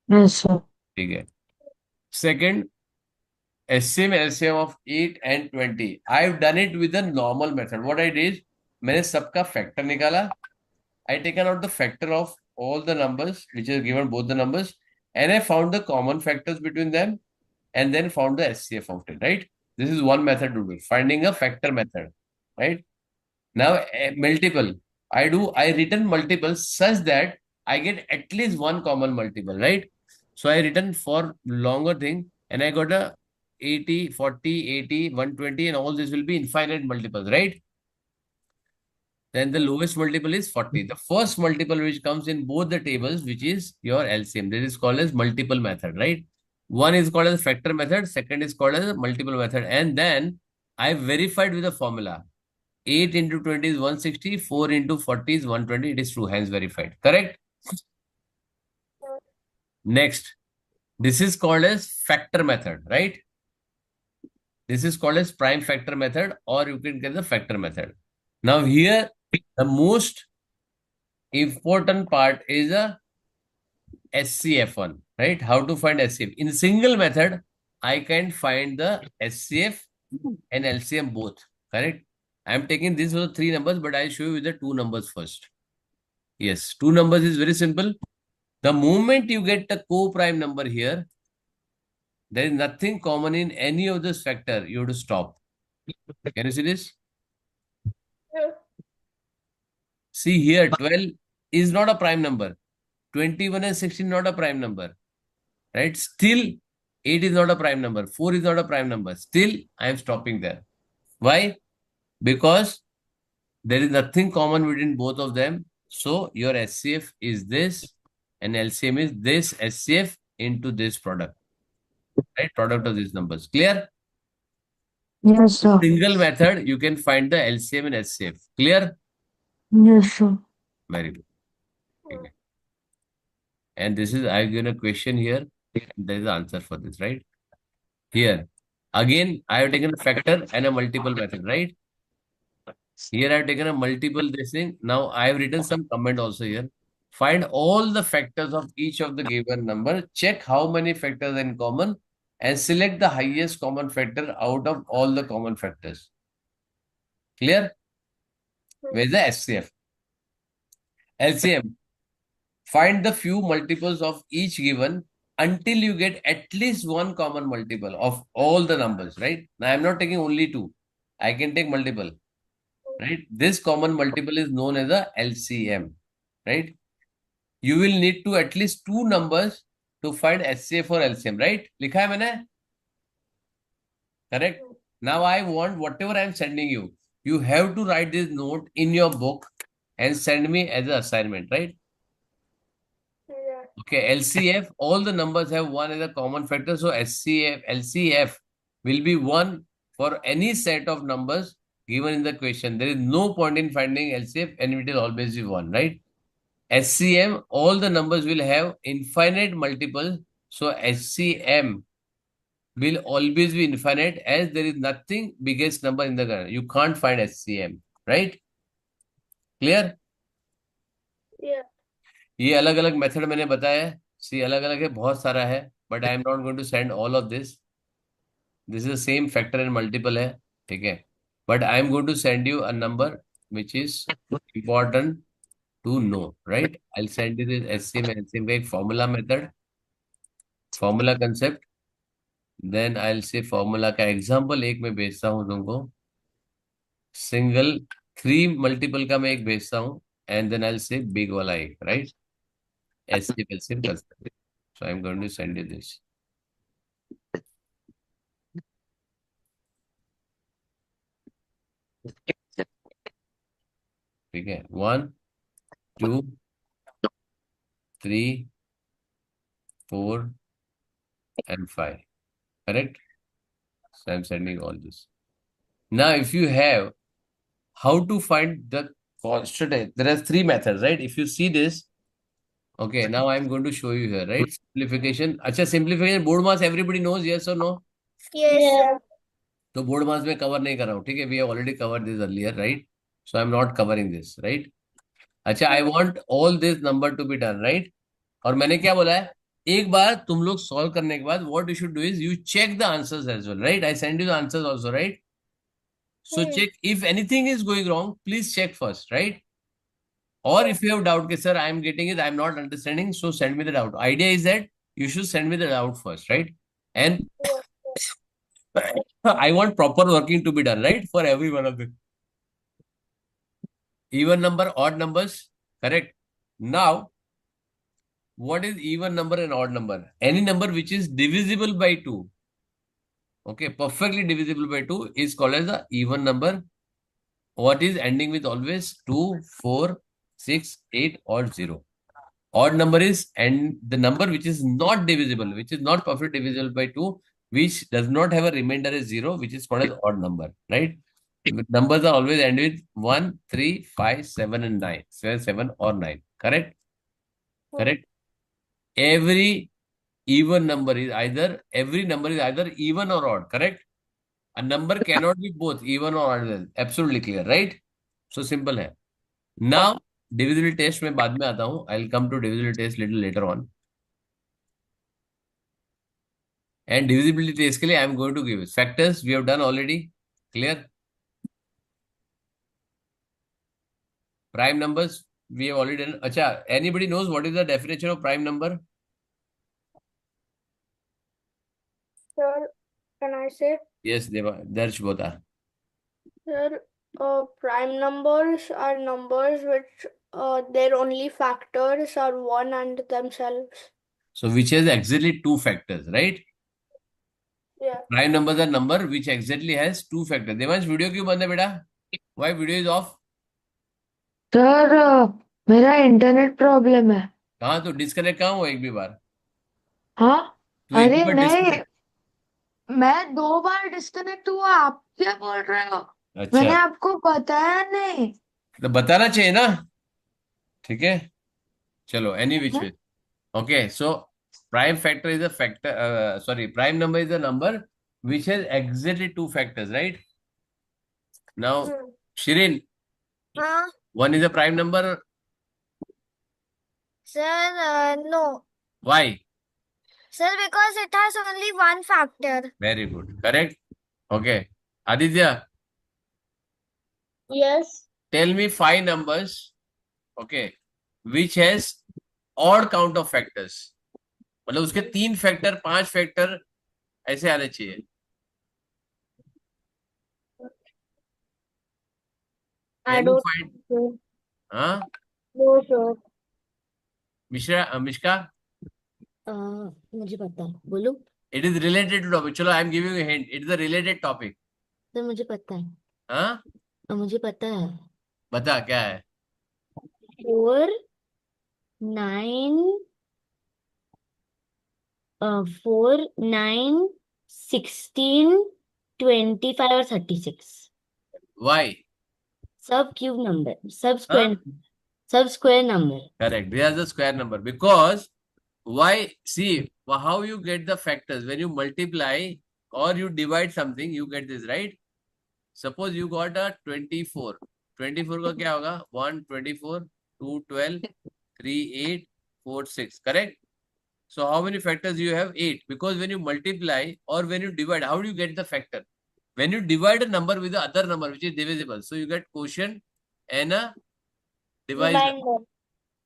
Yes, sir. ठीक है. Second, LCM LCM of 8 and 20. I've done it with the normal method. What I did is, मैंने सबका factor निकाला. I taken out the factor of all the numbers, which is given both the numbers, and I found the common factors between them, and then found the SCF of it, right? This is one method to do it, finding a factor method, right? Now, multiple. I written multiples such that I get at least one common multiple, right? So I written for longer thing, and I got a 80, 40, 80, 120, and all this will be infinite multiples, right? Then the lowest multiple is 40. The first multiple which comes in both the tables, which is your LCM. This is called as multiple method, right? One is called as factor method, second is called as multiple method. And then I verified with a formula. 8 into 20 is 160, 4 into 40 is 120. It is true, hence verified. Correct? Next, this is called as factor method, right? This is called as prime factor method, or you can get the factor method. Now here, the most important part is a SCF1, right? How to find SCF? In single method, I can find the SCF and LCM both, correct? I am taking these for the three numbers, but I'll show you the two numbers first. Yes, two numbers is very simple. The moment you get the co-prime number here, there is nothing common in any of this factor. You have to stop. Can you see this? See here, 12 is not a prime number. 21 and 16 not a prime number. Right? Still, 8 is not a prime number. 4 is not a prime number. Still, I am stopping there. Why? Because there is nothing common between both of them. So, your SCF is this and LCM is this SCF into this product. Right? Product of these numbers. Clear? Yes, sir. Single method, you can find the LCM and SCF. Clear? Yes, sir. Very good. Okay. And this is, I've given a question here. There is the answer for this, right? Here. Again, I have taken a factor and a multiple method, right? Here I have taken a multiple this thing. Now I have written some comment also here. Find all the factors of each of the given number. Check how many factors are in common and select the highest common factor out of all the common factors. Clear? Where's the SCF? LCM. Find the few multiples of each given until you get at least one common multiple of all the numbers, right? Now I'm not taking only two. I can take multiple, right? This common multiple is known as a LCM, right? You will need to at least two numbers to find SCF or LCM, right? लिखा है मैंने? Correct? Now I want whatever I'm sending you, you have to write this note in your book and send me as an assignment, right? Okay, LCF, all the numbers have one as a common factor. So LCF will be one for any set of numbers given in the question. There is no point in finding LCF and it will always be one, right? SCM, all the numbers will have infinite multiples. So SCM will always be infinite as there is nothing biggest number in the current. You can't find SCM, right? Clear? Yeah. ये अलग अलग method मैंने बताया है. सी अलग अलग है, बहुत सारा है, but I am not going to send all of this. This is same factor and multiple है, ठीक है, but I am going to send you a number which is important to know, right? I send you this SCM LCM का एक formula method, formula concept, then I say formula का example एक मैं भेजता हूँ तुमको, सिंगल 3 मल्टीपल का मैं एक भेजता हूँ, एंड देन आई से बिग वाला एक, right? SCM LCM concept. So I'm going to send you this. ठीक है, 1 2 3 4 and 5. Correct? So I'm sending all this. Now, if you have how to find the constant, there are 3 methods, right? If you see this, okay, now I'm going to show you here, right? Simplification. अच्छा, simplification, board mass everybody knows, yes or no? Yes. तो board मास में cover नहीं कर रहा हूँ, ठीक है, we have already covered this earlier, right? So I am not covering this, right? अच्छा, I want all this number to be done, right? और मैंने क्या बोला है, एक बार तुम लोग सॉल्व करने के बाद what you should do is you check the answers as well, right? I send you the answers also, right? So check if anything is going wrong, please check first, right? Or if you have doubt, okay, sir, I am getting it, I am not understanding, so send me the doubt. Idea is that you should send me the doubt first, right? And I want proper working to be done, right? For every one of them. Even number, odd numbers, correct? Now, what is even number and odd number? Any number which is divisible by 2. Okay, perfectly divisible by 2 is called as the even number. What is ending with always 2, 4, 6, 8 or 0. Odd number is and the number which is not divisible, which is not perfectly divisible by 2, which does not have a remainder as 0, which is called as odd number, right? Numbers are always end with 1, 3, 5, 7 and 9. 7 or 9. Correct? Correct? Every number is either even or odd. Correct? A number cannot be both even or odd. Absolutely clear, right? So simple hai. Now, divisibility test में बाद में आता हूँ. I will come to divisibility test little later on. And divisibility test के लिए I am going to give factors we have done already. Clear. Prime numbers we have already done. अच्छा, anybody knows what is the definition of prime number? Sir, can I say? Yes Deva, Darsh बता. Sir, prime numbers are numbers which their only factors are one and themselves. So which has exactly two factors, right? Yeah. Prime numbers are number which exactly has two factors. Devansh video क्यों बंद है बेटा? Why video is off? Sir मेरा internet problem है. कहाँ तो disconnect कहाँ हुआ एक भी बार? हाँ. तो एक अरे बार नहीं, डिस्कनेक्ट. मैं 2 बार डिस्कनेक्ट हुआ. आप क्या बोल रहे हो? अच्छा, मैंने आपको बताया नहीं. तो बताना चाहिए ना. ठीक है, चलो एनी विच हाँ? Way. Okay, so prime factor is a factor, sorry, prime number is a number which has exactly two factors, right? Now, Shirin, Huh? one is a prime number. Sir, no. Why? Sir, because it has only one factor. Very good, correct. Okay, Aditya, Yes. tell me 5 numbers, okay, which has odd count of factors. मतलब उसके 3 factor 5 factor ऐसे आने चाहिए. I Can you don't find? know. हाँ, No, sir. Mishka, मुझे पता है, बोलो. it is related to topic. चलो, I am giving you a hint. It is a related topic. तो मुझे पता है. हाँ, मुझे पता है. बता क्या है. 4 9 4 9 16 25 और 36. Why? सब क्यूब नंबर, सब हाँ, square number. correct. They are the square number because why? See how you get the factors when you multiply or you divide something. You get this, right? Suppose you got a 24. 24 का क्या होगा? 1 24 2 12 3 8 4 6. Correct. So how many factors you have? 8. Because when you multiply or when you divide, how do you get the factor? When you divide a number with the other number which is divisible, so you get quotient and a divisor. Reminder.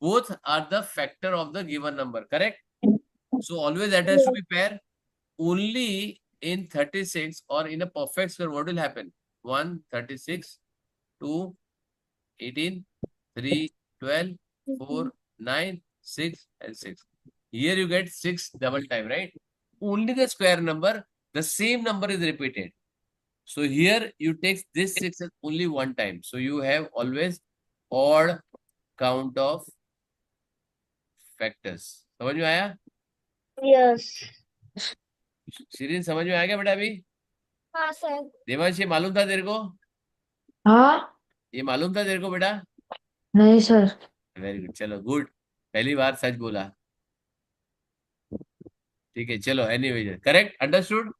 Both are the factor of the given number. Correct. So always that has to be pair. Only in 36 or in a perfect square, what will happen? 1 36 2 18 3 12 4 9 6 and 6. Here you get 6 double time, right? Only the square number, the same number is repeated. So here you take this 6 as only one time. So you have always odd count of factors. समझ में आया? Yes. Shirin समझ में आ गया बेटा अभी? हाँ sir. Devansh ये मालूम था तेरे को? हाँ. ये मालूम था तेरे को बेटा? नहीं सर. वेरी गुड, चलो गुड, पहली बार सच बोला. ठीक है, चलो एनीवे, करेक्ट, अंडरस्टूड.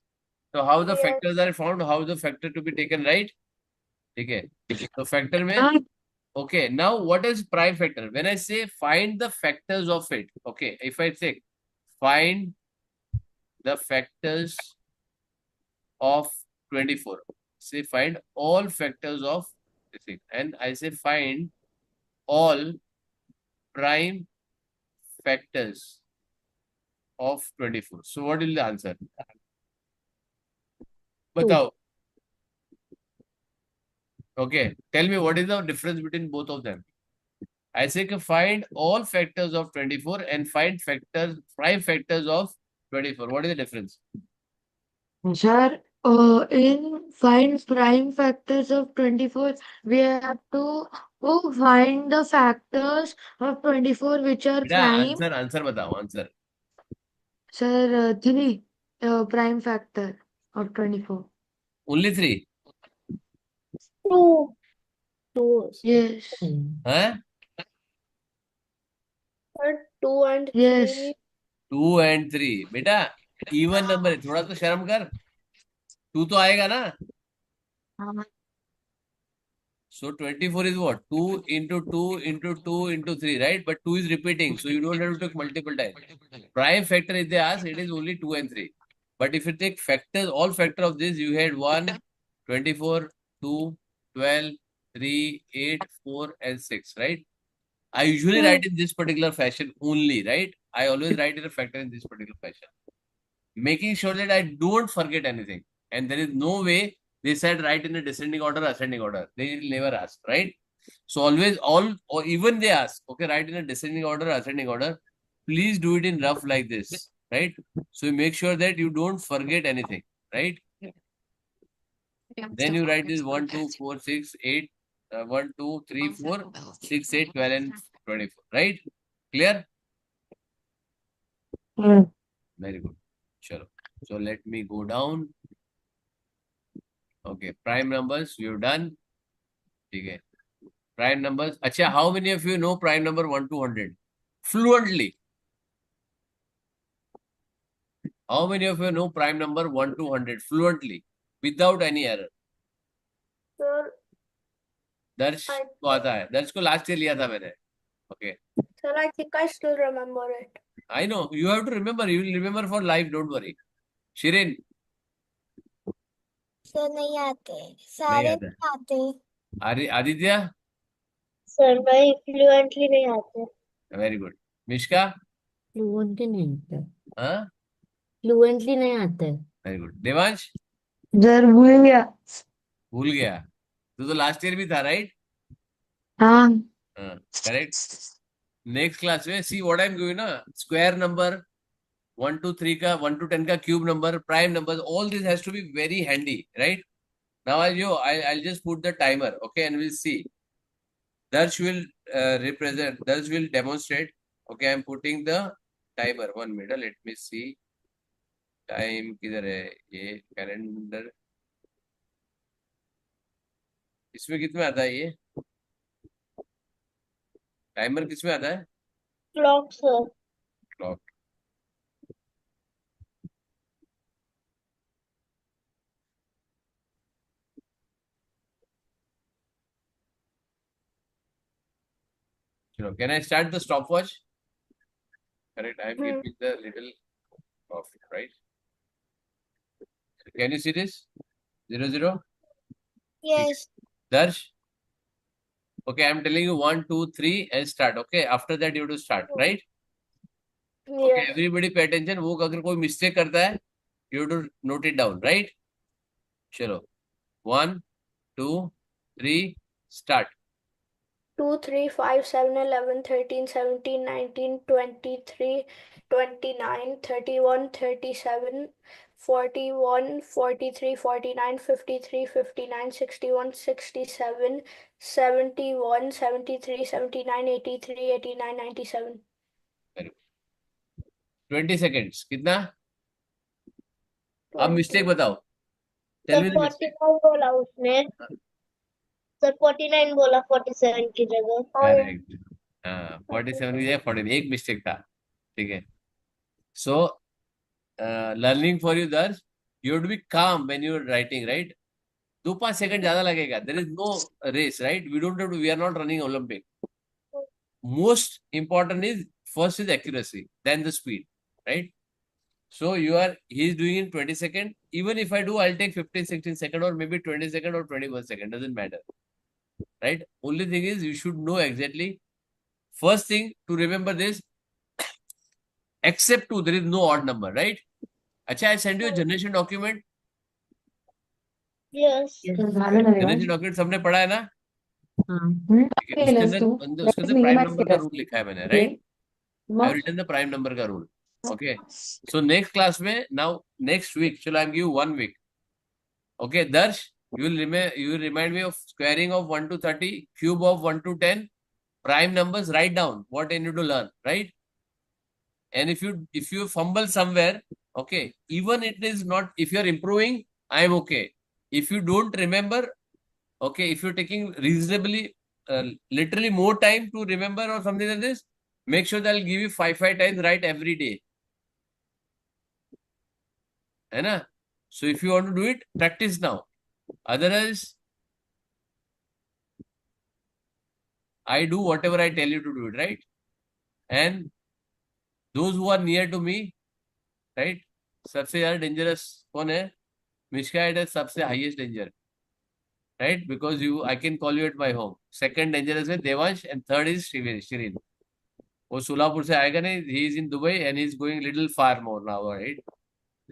तो how the Yes. Factors are found, how the factor to be taken, right? ठीक है, तो फैक्टर में हाँ. okay, now what is prime factor? When I say find the factors of it, okay, if I say find the factors of 24, say find all factors of this thing, and I say find all prime factors of 24. So what will the answer? Batao. Okay, tell me what is the difference between both of them? I say find all factors of 24 and find factors, prime factors of 24. What is the difference? Sir, in find prime factors of 24, we have to find the factors of 24 which are बेटा prime. Answer बताओ, answer. Sir, 3 prime factor of 24. Only 3? Two. 2. Yes. हैं? Sir, 2 and Yes. 3. 2 and 3 बेटा even number है, थोड़ा तो शर्म कर. 2 तो आएगा ना. हाँ. So 24 is what? 2 into 2 into 2 into 3, right? But 2 is repeating, so you don't have to take multiple times. Prime factor, if they ask, it is only 2 and 3. But if you take factors, all factor of this, you had 1, 24, 2, 12, 3, 8, 4, and 6, right? I usually write in this particular fashion only, right? I always write in a factor in this particular fashion, making sure that I don't forget anything. And there is no way they said write in a descending order, ascending order. They will never ask, right? So always or even they ask, okay, write in a descending order, ascending order. Please do it in rough like this, right? So you make sure that you don't forget anything, right? Then you write this 1, 2, 4, 6, 8, 1, 2, 3, 4, 6, 8, 12, and 24, right? Clear? Very good. Sure. So let me go down. Okay, prime numbers, we've done. Okay. Prime numbers. Acha, how many of you know prime number 1 to 100? Fluently. How many of you know prime number 1 to 100? Fluently. Without any error. Sir, दर्श को आता है. दर्श को last year लिया था मैंने. Okay. sir, I think I still remember it. I know. You have to remember. You will remember for life. Don't worry. Shirin. Sir नहीं आते, नहीं सारे आता. नहीं आते. Aditya. सर भाई फ्लुएंटली नहीं आते. Very good. Mishka. फ्लुएंटली नहीं आता है. हाँ. फ्लुएंटली नहीं आता है. Very good. Devansh. सर भूल गया. भूल गया. तो लास्ट ईयर भी था, राइट? हाँ. करेक्ट. नेक्स्ट क्लास में see what I am doing ना, स्क्वायर नंबर 1 to 3 का 1 to 10 का cube number, prime number, all this has to be very handy, right? Now I'll just put the timer, okay, and we'll see. Darsh will Darsh will demonstrate. Okay, I'm putting the timer. 1 minute, let me see. Time किधर है? ये calendar, इसमें कितने आता है? ये timer किसमें आता है? Clock sir. क्लॉक. चलो, can I start the stopwatch? Correct. I'm keeping the little off, right? Can you see this? 0, 0. Yes. Darsh. Okay, I'm telling you 1, 2, 3 and start. Okay, after that you have to start, right? Okay, Yes. everybody pay attention. वो अगर कोई mistake करता है, you have to note it down, right? चलो, 1, 2, 3, start. 2, 3, 5, 7, 11, 13, 17, 19, 23, 29, 31, 37, 41, 43, 49, 53, 59, 61, 67, 71, 73, 79, 83, 89, 97. 20 seconds. कितना? अब mistake बताओ. Tell me the mistake. 49 बोला उसने. सर 49 बोला 47 की जगह. Correct. 47 की जगह 49. एक मिस्टेक था. ठीक है. So, learning for you, Darsh, you have to be calm when you are writing, right? 2-5 seconds ज्यादा लगेगा. There is no race, right? We are not running Olympic. Most important is first is accuracy, then the speed, right? So he's doing in 20 seconds. Even if I do, I'll take 15, 16 seconds or maybe 20 seconds or 21 seconds. Doesn't matter, right? Only thing is you should know exactly. First thing to remember this, except 2, there is no odd number, right? Acha, I send you a generation document. Yes. Generation document सबने पढ़ा है ना? ठीक है. उसके अंदर prime number का rule लिखा है मैंने, right? I have written the prime number का rule. Okay. So next class में, नाउ नेक्स्ट वीक, चलो I am give 1 week. Okay, Darsh, you will remind me of squaring of 1 to 30, cube of 1 to 10, prime numbers. Write down what I need to learn, right? And if you fumble somewhere, okay, even it is not, if you are improving, I am okay. If you don't remember, okay, if you're taking reasonably, literally more time to remember or something like this, make sure that I'll give you 5 times right every day. है ना? So if you want to do it, practice now. Otherwise, I do whatever I tell you to do it, right? And those who are near to me, right? सबसे ज़्यादा dangerous कौन है? Mishka it is सबसे highest danger, right? Because I can call you at my home. Second dangerous है Devansh and third is Shirin. वो सोलापुर से आएगा नहीं. He is in Dubai and he is going little far more now, right?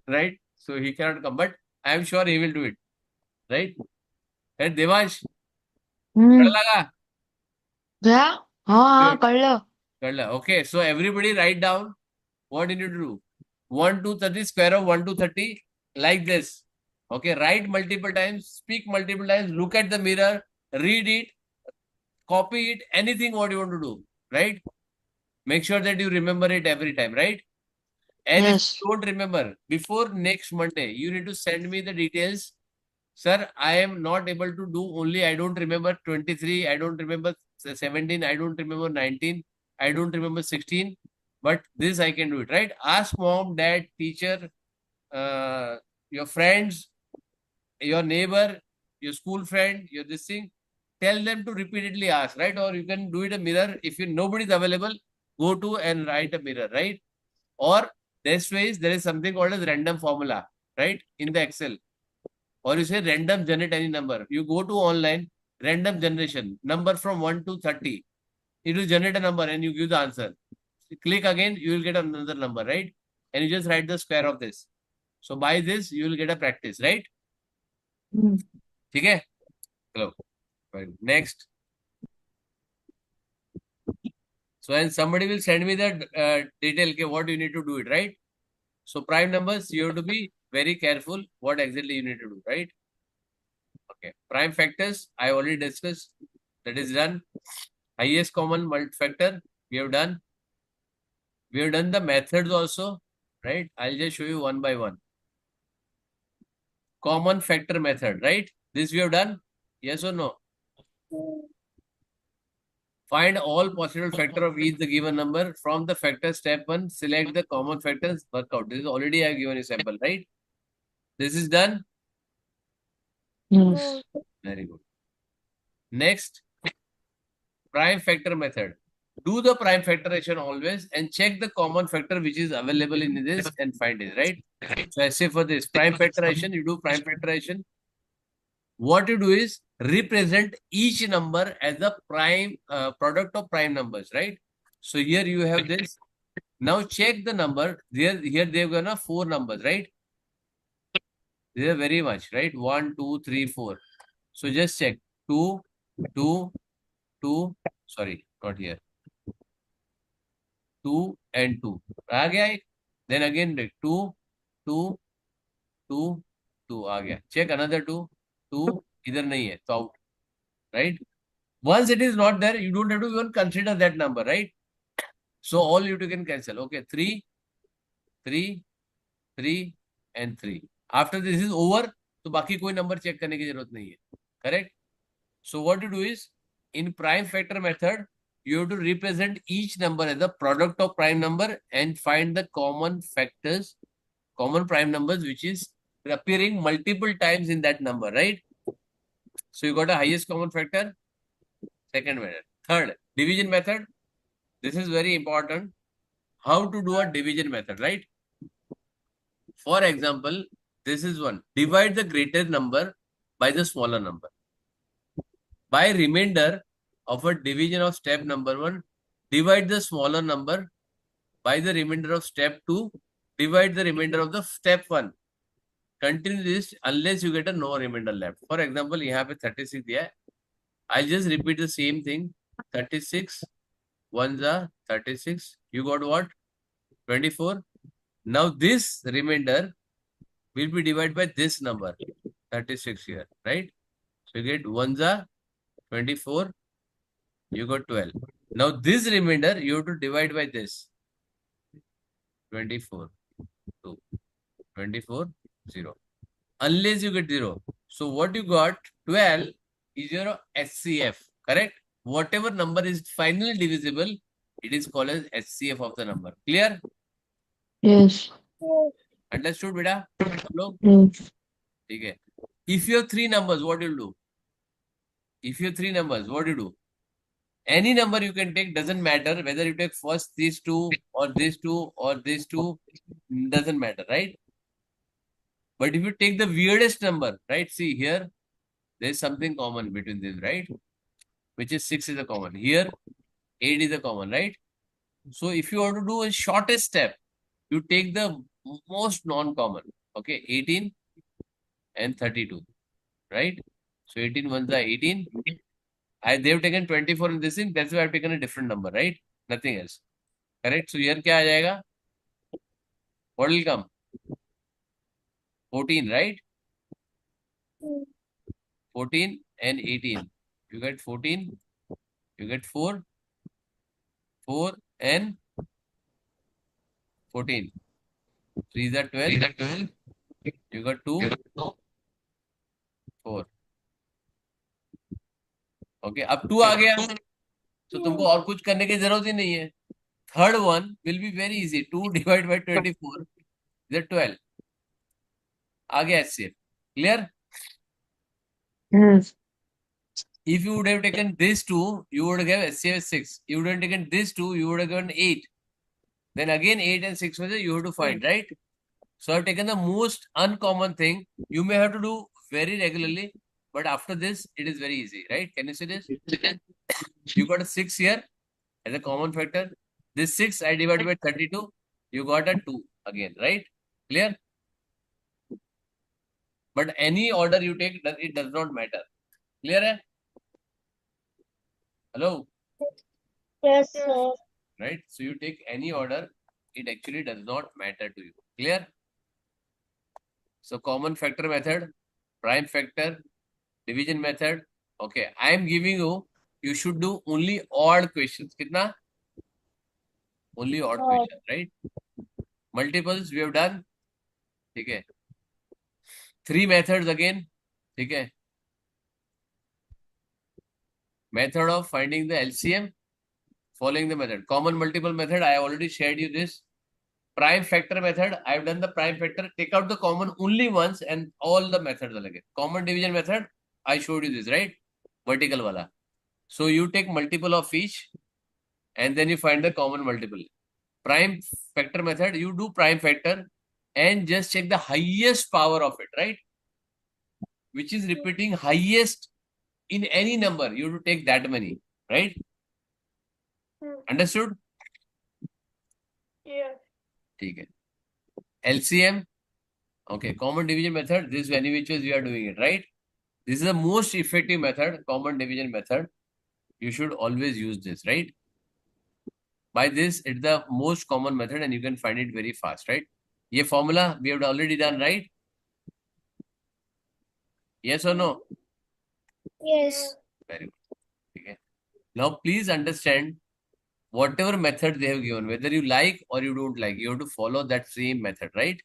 Right? So he cannot come, but I am sure he will do it, right? And Devansh, कर हम्म लगा? क्या हाँ हाँ Good. कर लो कर ला. Okay, so everybody write down what you need to do. 1 to 30, square of 1 to 30, like this. Okay, write multiple times, speak multiple times, look at the mirror, read it, copy it, anything what you want to do, right? Make sure that you remember it every time, right? And if yes you don't remember, before next Monday, you need to send me the details. Sir, I am not able to do only, I don't remember 23, I don't remember 17, I don't remember 19, I don't remember 16, but this I can do it, right? Ask mom, dad, teacher, your friends, your neighbor, your school friend, your this thing. Tell them to repeatedly ask, right? Or you can do it a mirror. If nobody is available, go to and write a mirror, right? Or this way there is something called as random formula, right? In the Excel. Or you say random generate any number. You go to online, random generation, number from 1 to 30. It will generate a number and you give the answer. Click again, you will get another number, right? And you just write the square of this. So by this, you will get a practice, right? ठीक है? Hello. Next. So and somebody will send me the detail, okay, what you need to do it, right? So prime numbers, you have to be very careful what exactly you need to do, right? Okay. Prime factors, I already discussed. That is done. Highest common factor, we have done. We have done the methods also, right? I'll just show you one by one. Common factor method, right? This we have done. Yes or no? Find all possible factor of each the given number. From the factor step 1, select the common factors, work out. This is already I have given you sample, right? This is done. yes Very good. Next, prime factor method. Do the prime factorization always and check the common factor which is available in this and find it, right? So I say for this prime factorization, you do prime factorization. What you do is represent each number as a prime product of prime numbers, right? So here you have this. Now check the number. Here they've given 4 numbers, right? They are very much, right? 1, 2, 3, 4. So just check 2, 2, 2. Sorry, not here. 2 and 2. आ गया एक. Then again 2, 2, 2, 2 आ गया. Check another 2, 2 इधर नहीं है, तो out, right? Once it is not there, you don't have to even consider that number, right? So all you two can cancel. Okay, 3, 3, 3 and 3. After this is over, तो बाकी कोई number check करने की जरूरत नहीं है. Correct? So what you do is, in prime factor method, you have to represent each number as a product of prime number and find the common factors, common prime numbers, which is appearing multiple times in that number, right? So you got a highest common factor, second method. Third, division method. This is very important. How to do a division method, right? For example, this is one. Divide the greater number by the smaller number. By remainder of a division of step number 1, divide the smaller number by the remainder of step 2, divide the remainder of the step 1. Continue this unless you get a no remainder left. For example, you have a 36 here. I'll just repeat the same thing. 36, 1s are 36. You got what? 24. Now this remainder will be divided by this number, 36 here, right? So you get 1s are 24. You got 12. Now this remainder you have to divide by this. 24, 2, 24, 0. Unless you get 0. So what you got, 12 is your HCF, correct? Whatever number is finally divisible, it is called as HCF of the number. Clear? yes Understood, beta? Hello? yes Okay. If you have 3 numbers, what you'll do? If you have 3 numbers, what do you do? Any number you can take, doesn't matter whether you take first these two or these two or these two, doesn't matter, right? But if you take the weirdest number, right? See here, there's something common between them, right? Which is 6 is a common. Here, 8 is a common, right? So if you want to do a shortest step, you take the most non-common. Okay, 18 and 32, right? So 18 ones are 18. They've taken 24 in this thing. That's why I've taken a different number, right? Nothing else. Correct? So here क्या आ जाएगा? What will come? 14, right? 14 and 18. You get 14. You get 4. 4 and 14. 3 are 12. You got 2. 4. Okay. अब 2 आ गया. तो तुमको और कुछ करने की जरूरत ही नहीं है. Third one will be very easy. 2 divided by 24 is 12. आ गया HCF. Clear? Yes. If you would have taken this 2, you would have HCF 6. You would have taken this 2, you would have given 8. Then again 8 and 6 you have to find, right? So I've taken the most uncommon thing. You may have to do very regularly, but after this, it is very easy, right? Can you see this? You got a 6 here as a common factor. This 6 I divided by 32. You got a 2 again, right? Clear? But any order you take, it does not matter. Clear? Hai? Hello? Yes, sir. Right? So you take any order, it actually does not matter to you. Clear? So common factor method, prime factor, division method. Okay, I am giving you should do only odd questions. Kitna? Only odd questions, right? Multiples we have done. Okay. 3 methods again. Okay. Method of finding the LCM, following the method. Common multiple method, I already shared you this. Prime factor method, I have done the prime factor. Take out the common only once and all the methods are again. Common division method, I showed you this, right? Vertical wala. So you take multiple of each and then you find the common multiple. Prime factor method, you do prime factor and just check the highest power of it, right? Which is repeating highest in any number. You have to take that many, right? Understood? Yeah. Okay. LCM. Okay. Common division method. This is any which ways you are doing it, right? This is the most effective method, common division method. You should always use this, right? By this, it's the most common method and you can find it very fast, right? Ye formula we have already done, right? Yes or no? Yes. Very good. Okay. Now, please understand whatever method they have given, whether you like or you don't like, you have to follow that same method, right?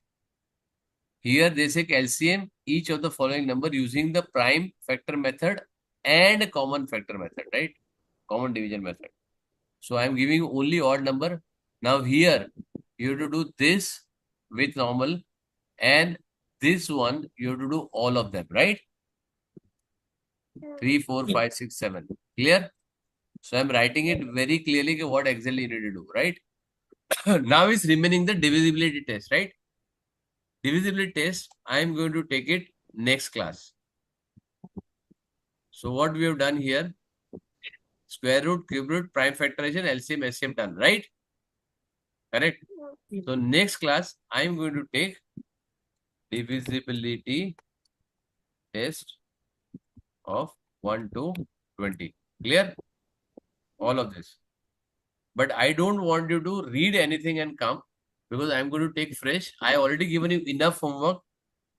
Here they say LCM each of the following number using the prime factor method and common factor method, right? Common division method. So I am giving only odd number. Now here you have to do this with normal and this one you have to do all of them, right? 3, 4, 5, 6, 7. Clear? So I'm writing it very clearly what exactly you need to do, right? Now is remaining the divisibility test, right? Divisibility test, I am going to take it next class. So what we have done here, square root, cube root, prime factorization, LCM, SCM done, right? Correct? So next class, I am going to take divisibility test of 1 to 20. Clear? All of this. But I don't want you to read anything and come because I'm going to take fresh. I already given you enough homework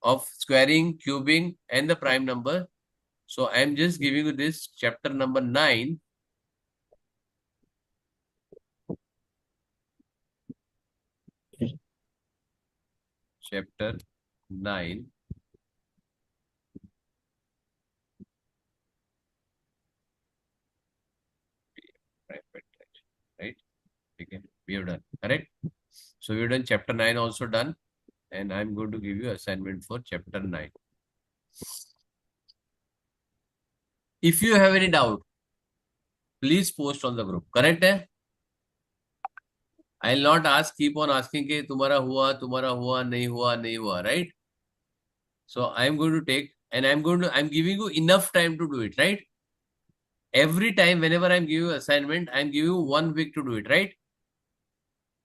of squaring, cubing, and the prime number. So I'm just giving you this chapter number 9. Chapter 9. Right? Okay. We have done. Correct? So we've done chapter 9 also done. And I'm going to give you assignment for chapter 9. If you have any doubt, please post on the group. Correct है? I will not ask, keep on asking कि तुम्हारा हुआ नहीं हुआ नहीं हुआ, right? So I am going to take, and I'm giving you enough time to do it, right? Every time, whenever I'm giving you assignment, I'm giving you 1 week to do it, right?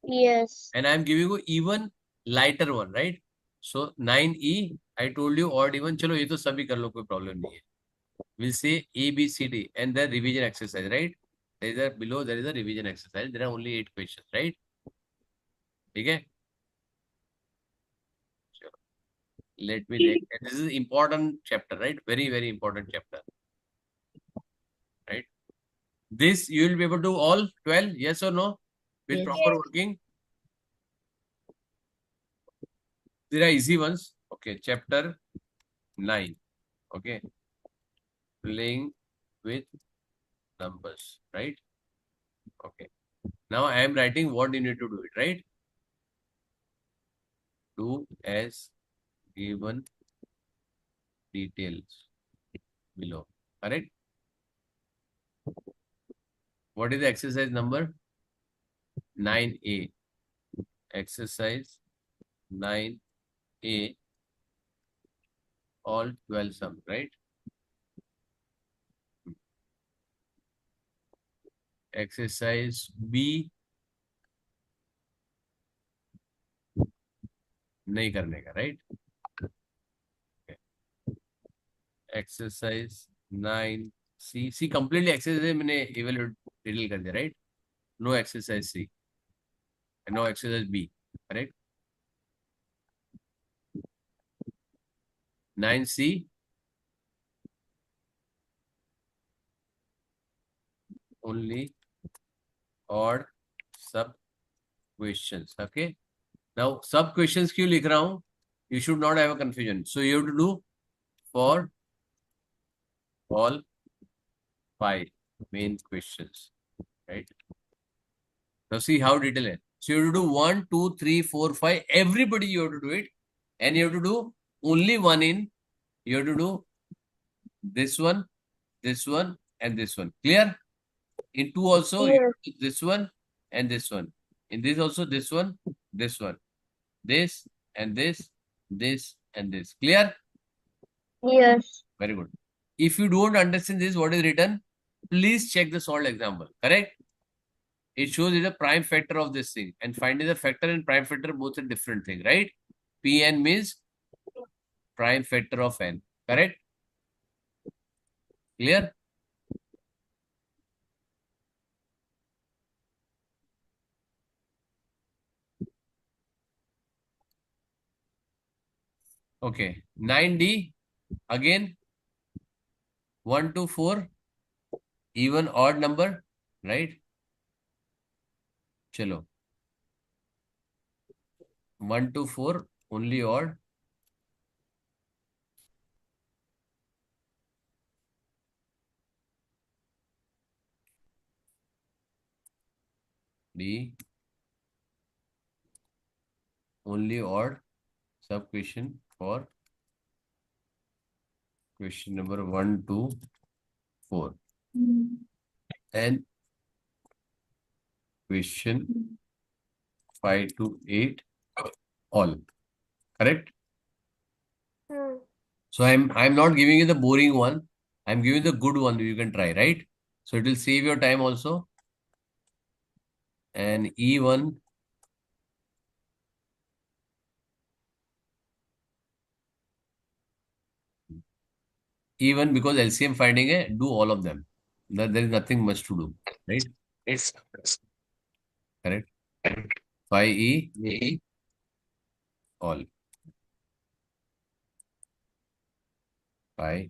Yes. And I'm giving you even lighter one, right? So 9E, I told you odd even. चलो ये तो सभी कर लो, कोई problem नहीं है. We'll say A, B, C, D, and the revision exercise, right? There is a below. There is a revision exercise. There are only 8 questions, right? ठीक है? Let me take. This is important chapter, right? Very, very important chapter, right? This you will be able to all 12, yes or no? With Yes. proper working. There are easy ones. Okay, chapter 9. Okay, playing with numbers, right? Okay. Now I am writing what you need to do it, right? Do as given details below. Correct? What is the exercise number? 9A. Exercise 9A. All 12 sums, right? Exercise B. नहीं करने का, right? Okay. Exercise 9C. C completely exercise मैंने evaluate detail कर दिया, right? No exercise C. And no exercise B, correct? 9C. Only odd sub questions. Okay. Now sub questions क्यों लिख रहा हूँ? You should not have a confusion. So you have to do for all 5 main questions, right? Now see how detailed it is. So you have to do 1, 2, 3, 4, 5. Everybody you have to do it, and you have to do only one in. You have to do this one, and this one. Clear? In 2 also, you have to do this one and this one. In this also, this one, this one. This and this and this. Clear? Yes. Very good. If you don't understand this, what is written, please check the solved example. Correct? It shows it a prime factor of this thing. And finding the factor and prime factor both a different thing, right? Pn means prime factor of n. Correct? Clear? Okay. 9D. Again, 1 to 4. Even odd number, right? Chalo. 1 to 4, only odd. D. Only odd. Sub question for question number 1 to 4. And question 5 to 8, all. Correct? So I'm not giving you the boring one. I'm giving the good one you can try, right? So it will save your time also. And E1. Even because LCM finding a, do all of them. There is nothing much to do, right? It's Correct. 5E, all. 5,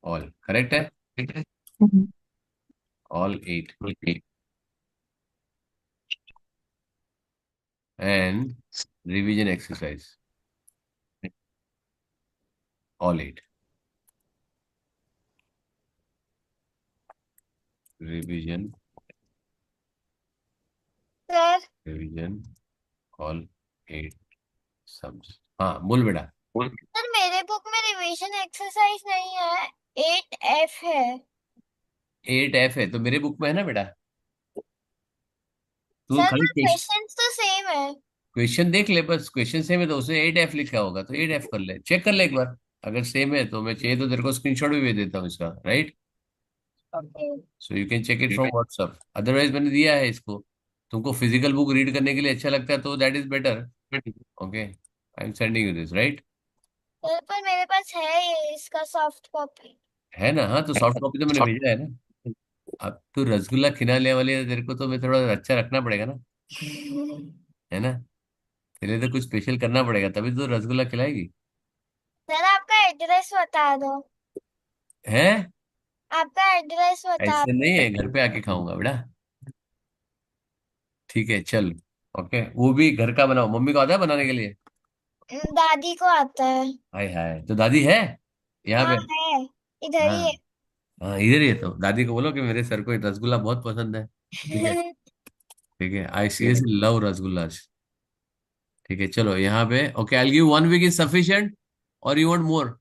all. Correct है? All 8. And revision exercise. All 8. Revision. Sir, Revision. All 8 sums. हाँ बोल बेटा. Sir मेरे book में revision exercise नहीं है. 8F है। 8F है तो मेरे बुक में है ना बेटा। तू सर खाली पर क्वेश्चंस तो सेम है। क्वेश्चन देख ले, बस क्वेश्चन सेम है तो उसमें 8F लिखा होगा तो 8F कर ले, चेक कर ले एक बार। अगर सेम है तो मैं चाहिए तो तेरे को स्क्रीनशॉट भी भेज देता हूँ इसका, right. Okay. So you can check it from WhatsApp, otherwise मैंने दिया है इसको। तुमको फिजिकल बुक रीड करने के लिए अच्छा लगता है तो that is better. Okay, I am sending you this, right. Sir पर मेरे पास है ये इसका सॉफ्ट कॉपी। है ना, हाँ तो सॉफ्ट कॉपी तो मैंने भेजा है ना। अब तू रसगुल्ला खिलाने वाली है, तेरे को तो मैं थोड़ा अच्छा रखना पड़ेगा ना, है ना। तेरे लिए तो कुछ स्पेशल करना पड़ेगा तभी तो रसगुल्ला खिलाएगी। सर आपका एड्रेस बता दो। है, आपका एड्रेस बता ऐसे नहीं दो। है, घर पे आके खाऊंगा बेटा। ठीक है चल। ओके, वो भी घर का बनाओ, मम्मी को आता है बनाने के लिए। दादी को आता है। हाय हाय, तो दादी है यहाँ हाँ पे। है, इधर ही हाँ, हाँ इधर ही है, तो दादी को बोलो कि मेरे सर को रसगुल्ला बहुत पसंद है। ठीक है। है। ठीक है, आई सीरियसली लव रसगुल्ला। ठीक है चलो यहाँ पे, okay I give 1 week is sufficient और यू वांट मोर।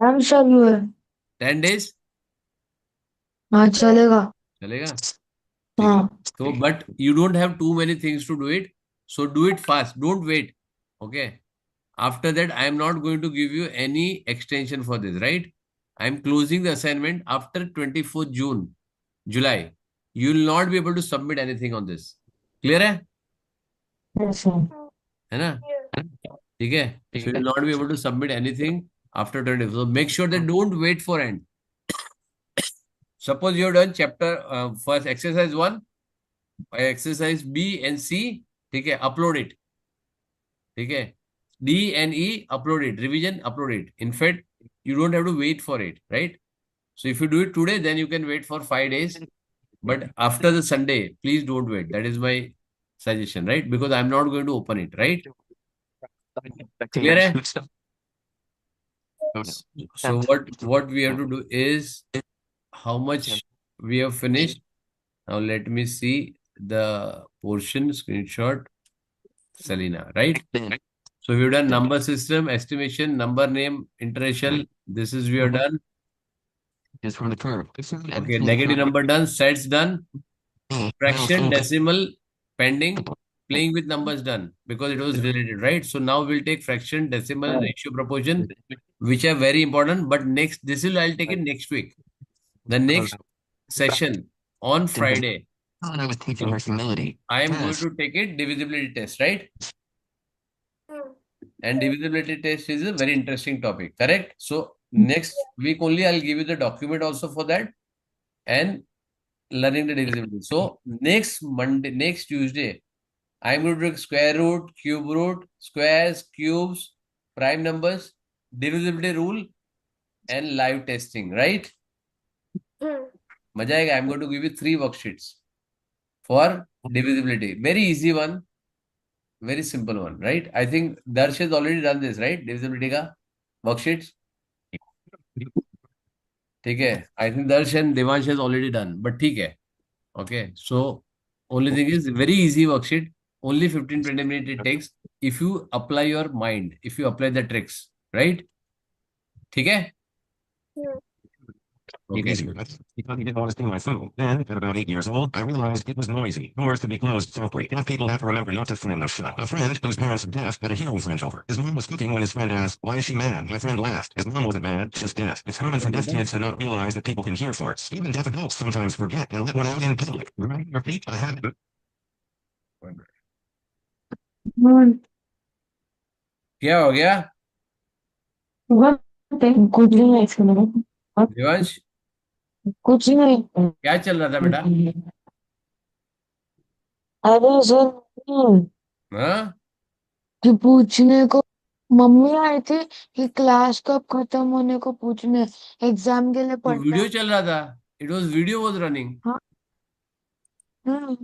मैम सब है। 10 डेज हाँ चलेगा। चलेगा। ठीक है, हाँ। तो but you don't have too many things to do it, so do it fast, don't wait. Okay, after that I am not going to give you any extension for this, right. I am closing the assignment after 24th June, July. You will not be able to submit anything on this. Clear Yes, sir. है ना। ठीक है, so you will not be able to submit anything after 20, so make sure that don't wait for end. Suppose you have done chapter first exercise 1, exercise B and C, ठीक है, upload it. ठीक है, D and E upload it, revision upload it. In fact, you don't have to wait for it, right? So if you do it today, then you can wait for 5 days. But after the Sunday, please don't wait. That is my suggestion, right? Because I'm not going to open it, right? Clear hai? So what we have to do is how much we have finished. Now let me see the portion screenshot. Selena, right? So we've done number system, estimation, number name, interracial. This is we have done. Okay, negative number done, sets done, fraction, decimal, pending, playing with numbers done because it was related, right? So now we'll take fraction, decimal, ratio, proportion, which are very important. But next, this will I'll take it next week. The next session on Friday, I am going to take it divisibility test, right? And divisibility test is a very interesting topic, correct? So next week only I'll give you the document also for that and learning the divisibility. So next Monday, next Tuesday, I'm going to take square root, cube root, squares, cubes, prime numbers, divisibility rule, and live testing, right? मजा आएगा. I'm going to give you 3 worksheets for divisibility. Very easy one, very simple one, right? I think Darsh has already done this, right? Divisibility का worksheets. ठीक है, I think Darsh and Devansh has already done, but ठीक है. Okay, so only thing is very easy worksheet. Only 15-20 minutes it takes if you apply your mind, if you apply the tricks, right? ठीक है. It Okay. easier. Because he didn't want to steal my food. Then, at about 8 years old, I realized it was noisy. Doors to be closed softly. Deaf people have to remember not to slam them shut. A friend whose parents are deaf had a hero friend over. His mom was cooking when his friend asked, "Why is she mad?" My friend laughed. His mom wasn't mad, just deaf. It's common for deaf kids to not realize that people can hear farts. Even deaf adults sometimes forget and let one out in public. Reminding your feet, I had क्या हो गया कुछ नहीं इसमें। देवांश, कुछ नहीं। क्या चल रहा था बेटा? अरे सर हाँ, कि पूछने को मम्मी आई थी कि क्लास कब खत्म होने को पूछने एग्जाम के लिए तो पढ़ना। वीडियो चल रहा था. It was video was running. हाँ। Hmm.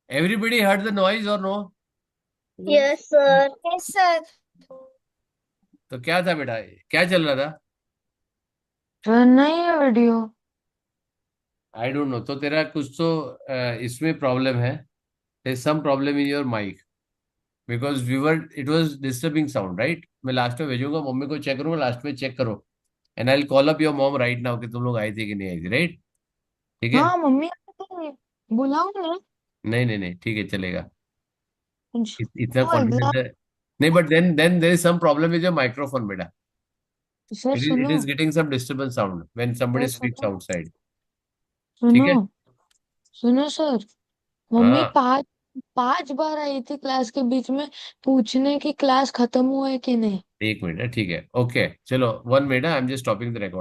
Everybody heard the noise और no? Yes sir. Yes sir. तो क्या था बेटा, क्या चल रहा था? सर नहीं है वीडियो। I don't know. तो तेरा कुछ तो इसमें प्रॉब्लम है. Some problem in your mic. Because it was disturbing sound, right? मैं लास्ट में भेजूंगा, मम्मी को चेक करूंगा, लास्ट में चेक करो and I call up your mom right now कि तुम लोग आई थी कि नहीं आई थी, राइट? ठीक है। हाँ मम्मी आए थे, बुलाओ ना। नहीं नहीं नहीं, ठीक है, चलेगा। अच्छा, इतना वो कॉन्फिडेंस एग्जाम। है? नहीं, but then there is some problem with your microphone बेटा। सर It सुनो, is getting some disturbance sound when sir somebody speaks सुनो, outside. ठीक सुनो, है। सुनो सर। मम्मी हाँ, 5 बार आई थी क्लास के बीच में पूछने की क्लास खत्म हुआ है कि नहीं। एक मिनट है, ठीक है, ओके, चलो 1 minute, I am just stopping the record.